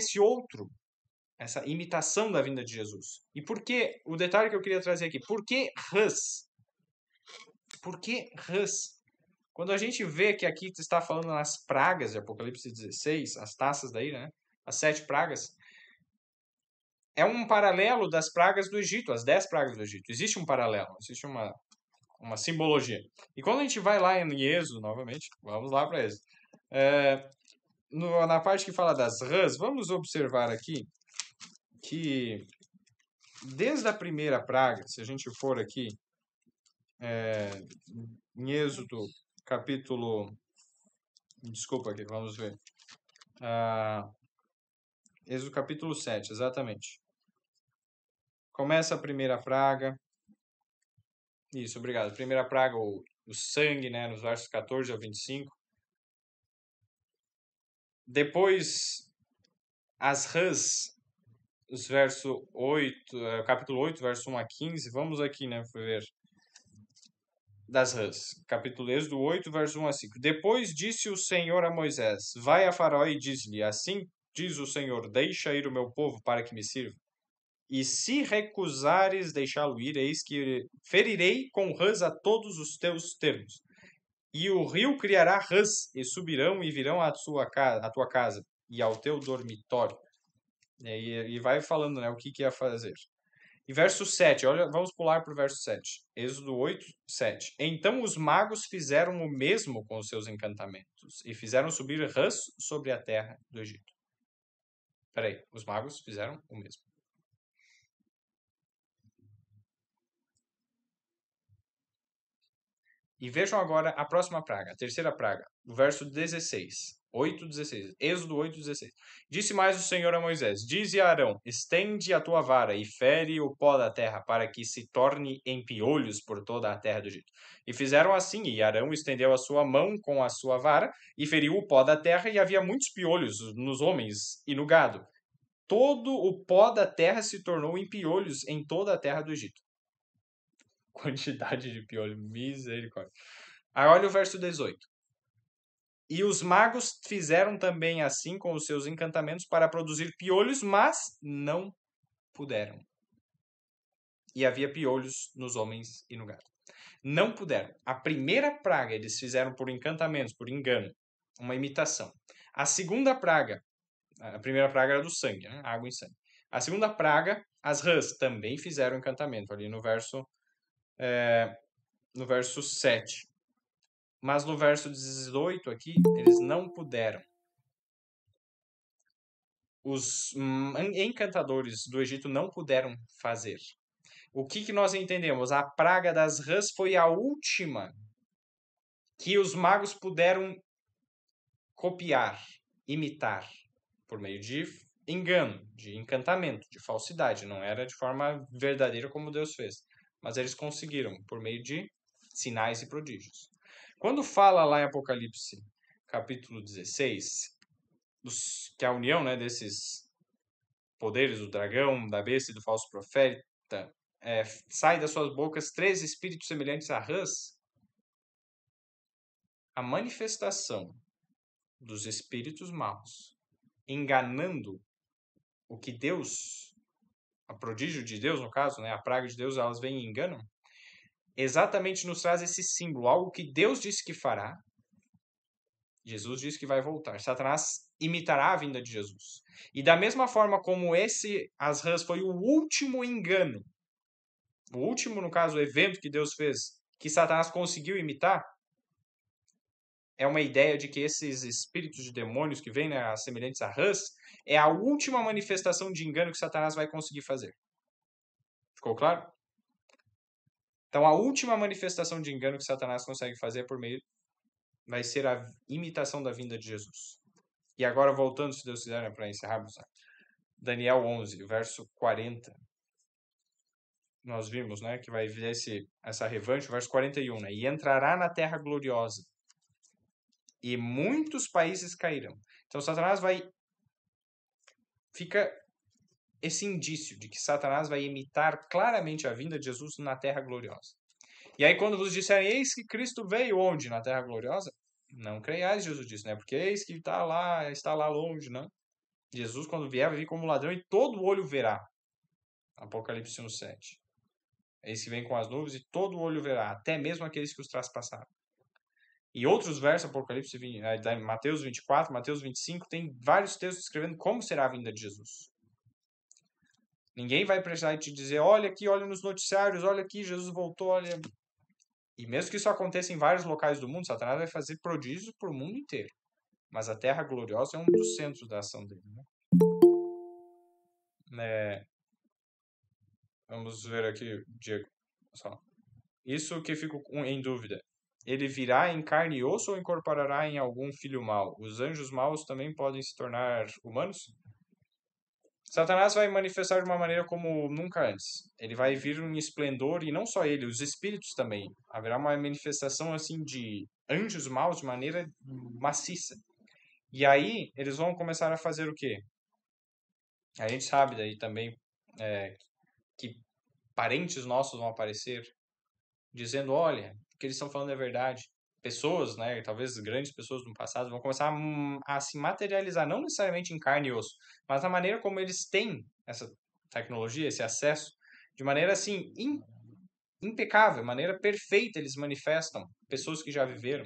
essa imitação da vinda de Jesus. E por que, o detalhe que eu queria trazer aqui, por que rãs? Por que rãs? Quando a gente vê que aqui está falando nas pragas de Apocalipse 16, as taças daí, né? As 7 pragas, é um paralelo das pragas do Egito, as 10 pragas do Egito. Existe um paralelo, existe uma simbologia. E quando a gente vai lá em Êxodo, novamente, vamos lá para Êxodo, na parte que fala das rãs, vamos observar aqui que desde a primeira praga, se a gente for aqui em Êxodo capítulo... Desculpa aqui, vamos ver. Êxodo capítulo 7, exatamente. Começa a primeira praga. Isso, obrigado. Primeira praga, o sangue, né, nos versos 14 ao 25. Depois, as rãs, os verso 8, capítulo 8, verso 1 a 15. Vamos aqui, né, ver das rãs. Capítulo Êxodo 8, verso 1 a 5. Depois disse o Senhor a Moisés, vai a Faraó e diz-lhe, assim diz o Senhor, deixa ir o meu povo para que me sirva. E se recusares deixá-lo ir, eis que ferirei com rãs a todos os teus termos. E o rio criará rãs, e subirão e virão à tua casa, e ao teu dormitório. E vai falando, né, o que ia fazer. E verso 7, olha, vamos pular para o verso 7. Êxodo 8, 7. Então os magos fizeram o mesmo com os seus encantamentos, e fizeram subir rãs sobre a terra do Egito. Peraí, os magos fizeram o mesmo. E vejam agora a próxima praga, a terceira praga, o verso 16. 8:16. Êxodo 8:16. Disse mais o Senhor a Moisés, dize a Arão, estende a tua vara e fere o pó da terra, para que se torne em piolhos por toda a terra do Egito. E fizeram assim, e Arão estendeu a sua mão com a sua vara, e feriu o pó da terra, e havia muitos piolhos nos homens e no gado. Todo o pó da terra se tornou em piolhos em toda a terra do Egito. Quantidade de piolho, misericórdia. Aí olha o verso 18. E os magos fizeram também assim com os seus encantamentos para produzir piolhos, mas não puderam. E havia piolhos nos homens e no gado. Não puderam. A primeira praga eles fizeram por encantamentos, por engano, uma imitação. A segunda praga, a primeira praga era do sangue, né? Água e sangue. A segunda praga, as rãs também fizeram encantamento, ali no verso 7. Mas no verso 18 aqui, eles não puderam. Os encantadores do Egito não puderam fazer. O que nós entendemos? A praga das rãs foi a última que os magos puderam copiar, imitar, por meio de engano, de encantamento, de falsidade. Não era de forma verdadeira como Deus fez. Mas eles conseguiram, por meio de sinais e prodígios. Quando fala lá em Apocalipse, capítulo 16, que a união, né, desses poderes do dragão, da besta e do falso profeta, sai das suas bocas 3 espíritos semelhantes a rãs, a manifestação dos espíritos maus enganando o que Deus, a prodígio de Deus no caso, né, a praga de Deus, elas vêm e enganam, exatamente nos traz esse símbolo, algo que Deus disse que fará. Jesus disse que vai voltar. Satanás imitará a vinda de Jesus. E da mesma forma como as rãs foi o último engano, o último, no caso, evento que Deus fez, que Satanás conseguiu imitar, é uma ideia de que esses espíritos de demônios que vêm, né, semelhantes a rãs, é a última manifestação de engano que Satanás vai conseguir fazer. Ficou claro? Então, a última manifestação de engano que Satanás consegue fazer vai ser a imitação da vinda de Jesus. E agora, voltando, se Deus quiser, né, para encerrarmos, Daniel 11, verso 40. Nós vimos, né, que vai vir essa revanche, verso 41, né? E entrará na terra gloriosa, e muitos países cairão. Então, Satanás fica esse indício de que Satanás vai imitar claramente a vinda de Jesus na terra gloriosa. E aí, quando vos disserem, eis que Cristo veio onde? Na terra gloriosa? Não creiais, Jesus disse, né? Porque eis que está lá longe, não? Jesus, quando vier, vai vir como ladrão e todo olho verá. Apocalipse 1:7. Eis que vem com as nuvens e todo olho verá, até mesmo aqueles que os traspassaram. E outros versos, Apocalipse, Mateus 24, Mateus 25, tem vários textos escrevendo como será a vinda de Jesus. Ninguém vai precisar te dizer, olha aqui, olha nos noticiários, olha aqui, Jesus voltou, olha. E mesmo que isso aconteça em vários locais do mundo, Satanás vai fazer prodígios para o mundo inteiro. Mas a Terra Gloriosa é um dos centros da ação dele. Né? Vamos ver aqui, Diego. Só. Isso que fico em dúvida. Ele virá em carne e osso ou incorporará em algum filho mau? Os anjos maus também podem se tornar humanos? Satanás vai manifestar de uma maneira como nunca antes. Ele vai vir em esplendor, e não só ele, os espíritos também. Haverá uma manifestação assim de anjos maus de maneira maciça. E aí eles vão começar a fazer o quê? A gente sabe daí também que parentes nossos vão aparecer dizendo, olha, o que eles estão falando é verdade. Pessoas, né, talvez grandes pessoas do passado, vão começar a se materializar, não necessariamente em carne e osso, mas na maneira como eles têm essa tecnologia, esse acesso, de maneira assim impecável, maneira perfeita eles manifestam, pessoas que já viveram.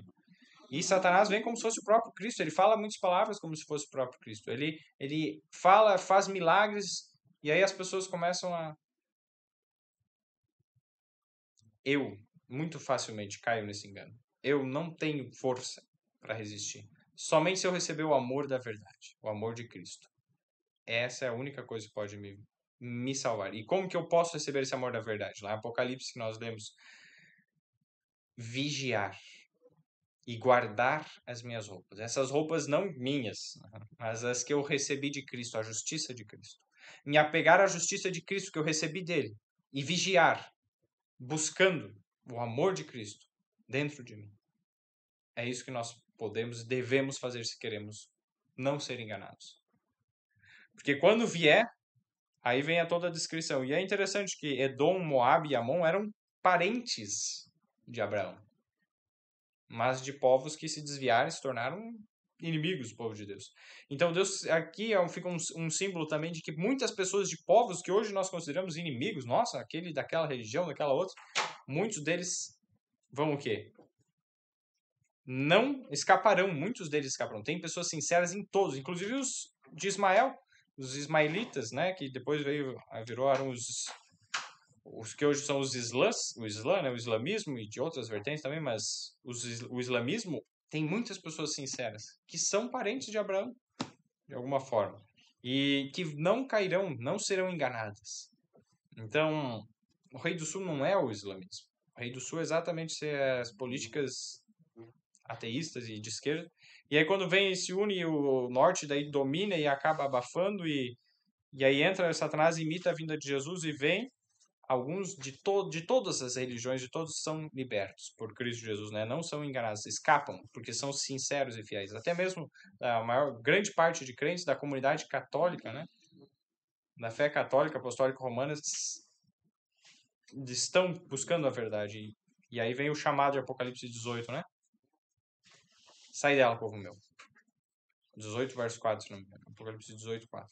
E Satanás vem como se fosse o próprio Cristo, ele fala muitas palavras como se fosse o próprio Cristo. Ele fala, faz milagres, e aí as pessoas começam a... Eu muito facilmente caio nesse engano. Eu não tenho força para resistir. Somente se eu receber o amor da verdade, o amor de Cristo. Essa é a única coisa que pode me salvar. E como que eu posso receber esse amor da verdade? Lá em Apocalipse que nós lemos, vigiar e guardar as minhas roupas. Essas roupas não minhas, mas as que eu recebi de Cristo, a justiça de Cristo. Me apegar à justiça de Cristo que eu recebi dele e vigiar, buscando o amor de Cristo dentro de mim. É isso que nós podemos e devemos fazer se queremos não ser enganados. Porque quando vier, aí vem toda a descrição. E é interessante que Edom, Moab e Amon eram parentes de Abraão, mas de povos que se desviaram e se tornaram inimigos do povo de Deus. Então Deus aqui fica um símbolo também de que muitas pessoas de povos que hoje nós consideramos inimigos, nossa, aquele daquela religião, daquela outra, muitos deles vão o quê? Não escaparão, muitos deles escaparão. Tem pessoas sinceras em todos, inclusive os de Ismael, os ismaelitas, né, que depois viraram os que hoje são os islãs, o Islã, né, o islamismo e de outras vertentes também, mas o islamismo tem muitas pessoas sinceras que são parentes de Abraão, de alguma forma, e que não cairão, não serão enganadas. Então, o Rei do Sul não é o islamismo. O Rei do Sul é exatamente as políticas ateístas e de esquerda. E aí quando vem e se une o norte, daí domina e acaba abafando, e aí entra Satanás, imita a vinda de Jesus e vem. Alguns de todas as religiões, de todos são libertos por Cristo Jesus, né? Não são enganados, escapam, porque são sinceros e fiéis. Até mesmo a grande parte de crentes da comunidade católica, né? Da fé católica, apostólica romana, estão buscando a verdade. E aí vem o chamado de Apocalipse 18, né? Sai dela, povo meu. 18, verso 4, se não me engano. Apocalipse 18, 4.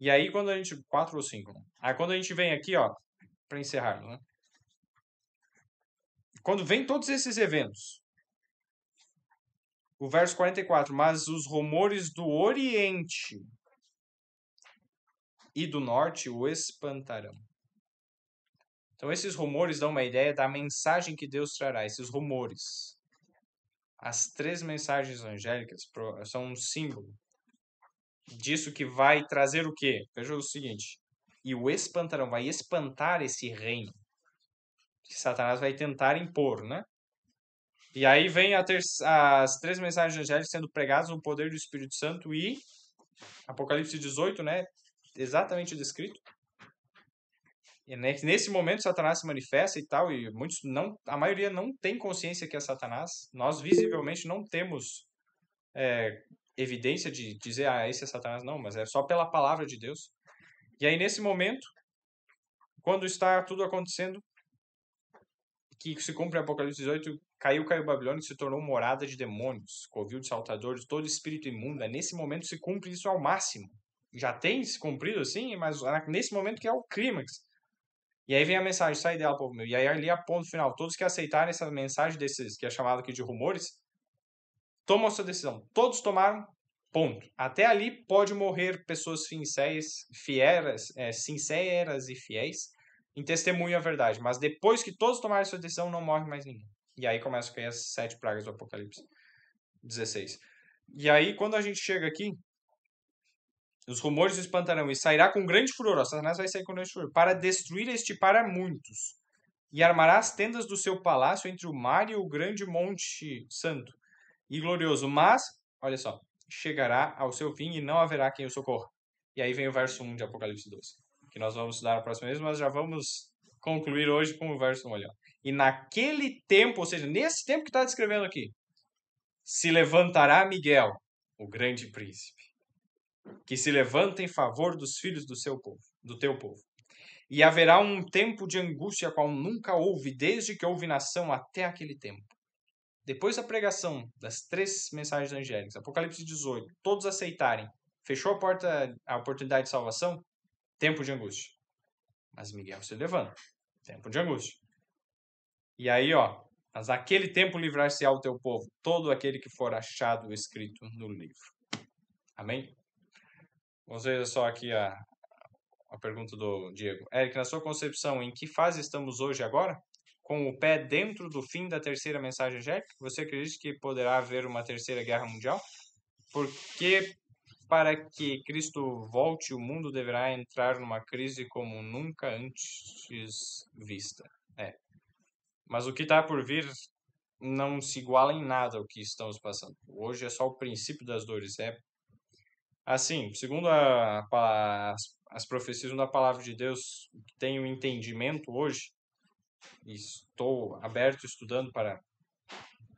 E aí, quando a gente... 4 ou 5, né? Aí, quando a gente vem aqui, ó, para encerrarmos, né? Quando vem todos esses eventos, o verso 44, mas os rumores do Oriente e do Norte o espantarão. Então, esses rumores dão uma ideia da mensagem que Deus trará, esses rumores. As 3 mensagens angélicas são um símbolo disso que vai trazer o quê? Veja o seguinte, e o espantarão, vai espantar esse reino que Satanás vai tentar impor, né? E aí vem as 3 mensagens angélicas sendo pregadas no poder do Espírito Santo e Apocalipse 18, né? Exatamente descrito. E nesse momento Satanás se manifesta e tal, e muitos não, a maioria não tem consciência que é Satanás. Nós visivelmente não temos evidência de dizer, esse é Satanás, não, mas é só pela palavra de Deus. E aí nesse momento, quando está tudo acontecendo, que se cumpre Apocalipse 18, caiu Babilônia e se tornou morada de demônios, covil de saltadores, todo espírito imundo. Nesse momento se cumpre isso ao máximo. Já tem se cumprido assim, mas nesse momento que é o clímax. E aí vem a mensagem, sai dela, povo meu. E aí ali a ponto final, todos que aceitarem essa mensagem desses, que é chamado aqui de rumores, tomam a sua decisão. Todos tomaram, ponto. Até ali pode morrer pessoas sinceras e fiéis em testemunho à verdade. Mas depois que todos tomarem a sua decisão, não morre mais ninguém. E aí começa a cair as 7 pragas do Apocalipse 16. E aí, quando a gente chega aqui, os rumores se espantarão e sairá com grande furor. Satanás vai sair com grande furor para destruir e estipar a muitos. E armará as tendas do seu palácio entre o mar e o grande monte santo e glorioso. Mas, olha só, chegará ao seu fim e não haverá quem o socorra. E aí vem o verso 1 de Apocalipse 12, que nós vamos estudar na próxima vez, mas já vamos concluir hoje com o verso 1 ali. Ó. E naquele tempo, ou seja, nesse tempo que está descrevendo aqui, se levantará Miguel, o grande príncipe, que se levanta em favor dos filhos do seu povo, do teu povo. E haverá um tempo de angústia qual nunca houve, desde que houve nação até aquele tempo. Depois da pregação das 3 mensagens angélicas, Apocalipse 18, todos aceitarem, fechou a porta, a oportunidade de salvação, tempo de angústia. Mas Miguel se levanta, tempo de angústia. E aí, ó, mas naquele tempo livrar-se-á o teu povo, todo aquele que for achado escrito no livro. Amém? Vamos ver só aqui a pergunta do Diego. Eric, na sua concepção, em que fase estamos hoje agora? Com o pé dentro do fim da terceira mensagem angélica? Você acredita que poderá haver uma terceira guerra mundial? Porque para que Cristo volte, o mundo deverá entrar numa crise como nunca antes vista. Mas o que está por vir não se iguala em nada ao que estamos passando. Hoje é só o princípio das dores. Assim, segundo as profecias da palavra de Deus, tenho entendimento hoje, e estou aberto estudando para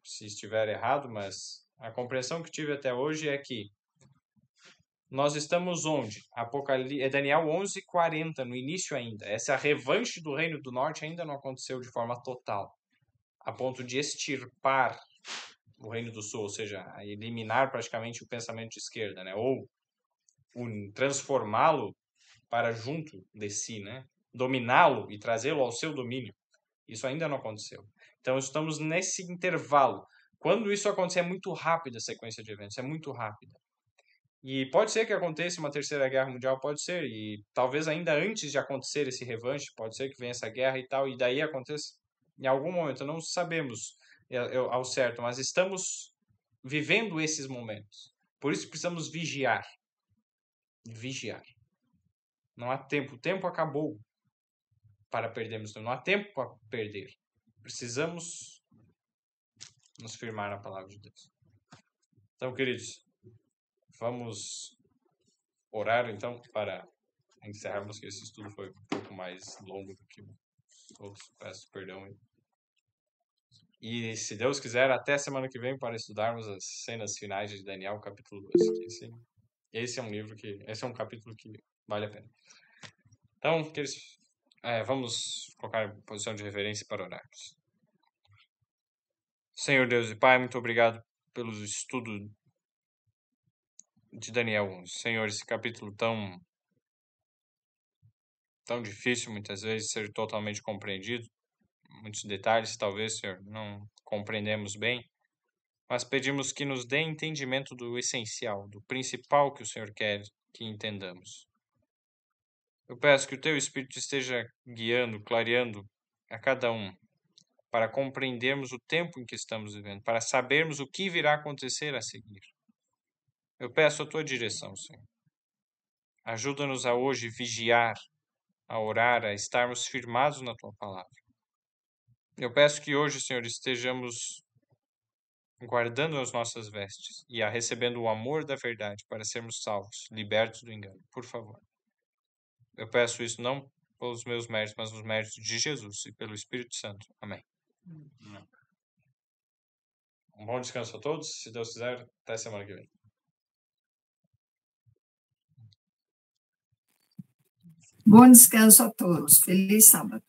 se estiver errado, mas a compreensão que tive até hoje é que nós estamos onde? Daniel 11:40, no início ainda. Essa revanche do Reino do Norte ainda não aconteceu de forma total, a ponto de extirpar o Reino do Sul, ou seja, eliminar praticamente o pensamento de esquerda, né? Ou transformá-lo para junto de si, né? Dominá-lo e trazê-lo ao seu domínio. Isso ainda não aconteceu. Então, estamos nesse intervalo. Quando isso acontecer, é muito rápida a sequência de eventos, é muito rápida. E pode ser que aconteça uma terceira guerra mundial, pode ser, e talvez ainda antes de acontecer esse revanche, pode ser que venha essa guerra e tal, e daí aconteça em algum momento, não sabemos ao certo, mas estamos vivendo esses momentos. Por isso precisamos vigiar. Vigiar. Não há tempo, o tempo acabou para perdermos, não há tempo para perder. Precisamos nos firmar na palavra de Deus. Então, queridos, vamos orar, então, para encerrarmos, que esse estudo foi um pouco mais longo do que os outros. Peço perdão. E, se Deus quiser, até semana que vem para estudarmos as cenas finais de Daniel, capítulo 2. Esse é um livro esse é um capítulo que vale a pena. Então, queridos, vamos colocar em posição de reverência para orarmos. Senhor Deus e Pai, muito obrigado pelo estudo de Daniel 11. Senhor, esse capítulo tão difícil, muitas vezes, ser totalmente compreendido. Muitos detalhes, talvez, Senhor, não compreendemos bem. Mas pedimos que nos dê entendimento do essencial, do principal que o Senhor quer que entendamos. Eu peço que o Teu Espírito esteja guiando, clareando a cada um, para compreendermos o tempo em que estamos vivendo, para sabermos o que virá acontecer a seguir. Eu peço a Tua direção, Senhor. Ajuda-nos a hoje vigiar, a orar, a estarmos firmados na Tua palavra. Eu peço que hoje, Senhor, estejamos guardando as nossas vestes e recebendo o amor da verdade para sermos salvos, libertos do engano. Por favor. Eu peço isso não pelos meus méritos, mas nos méritos de Jesus e pelo Espírito Santo. Amém. Um bom descanso a todos. Se Deus quiser, até semana que vem. Bom descanso a todos. Feliz sábado.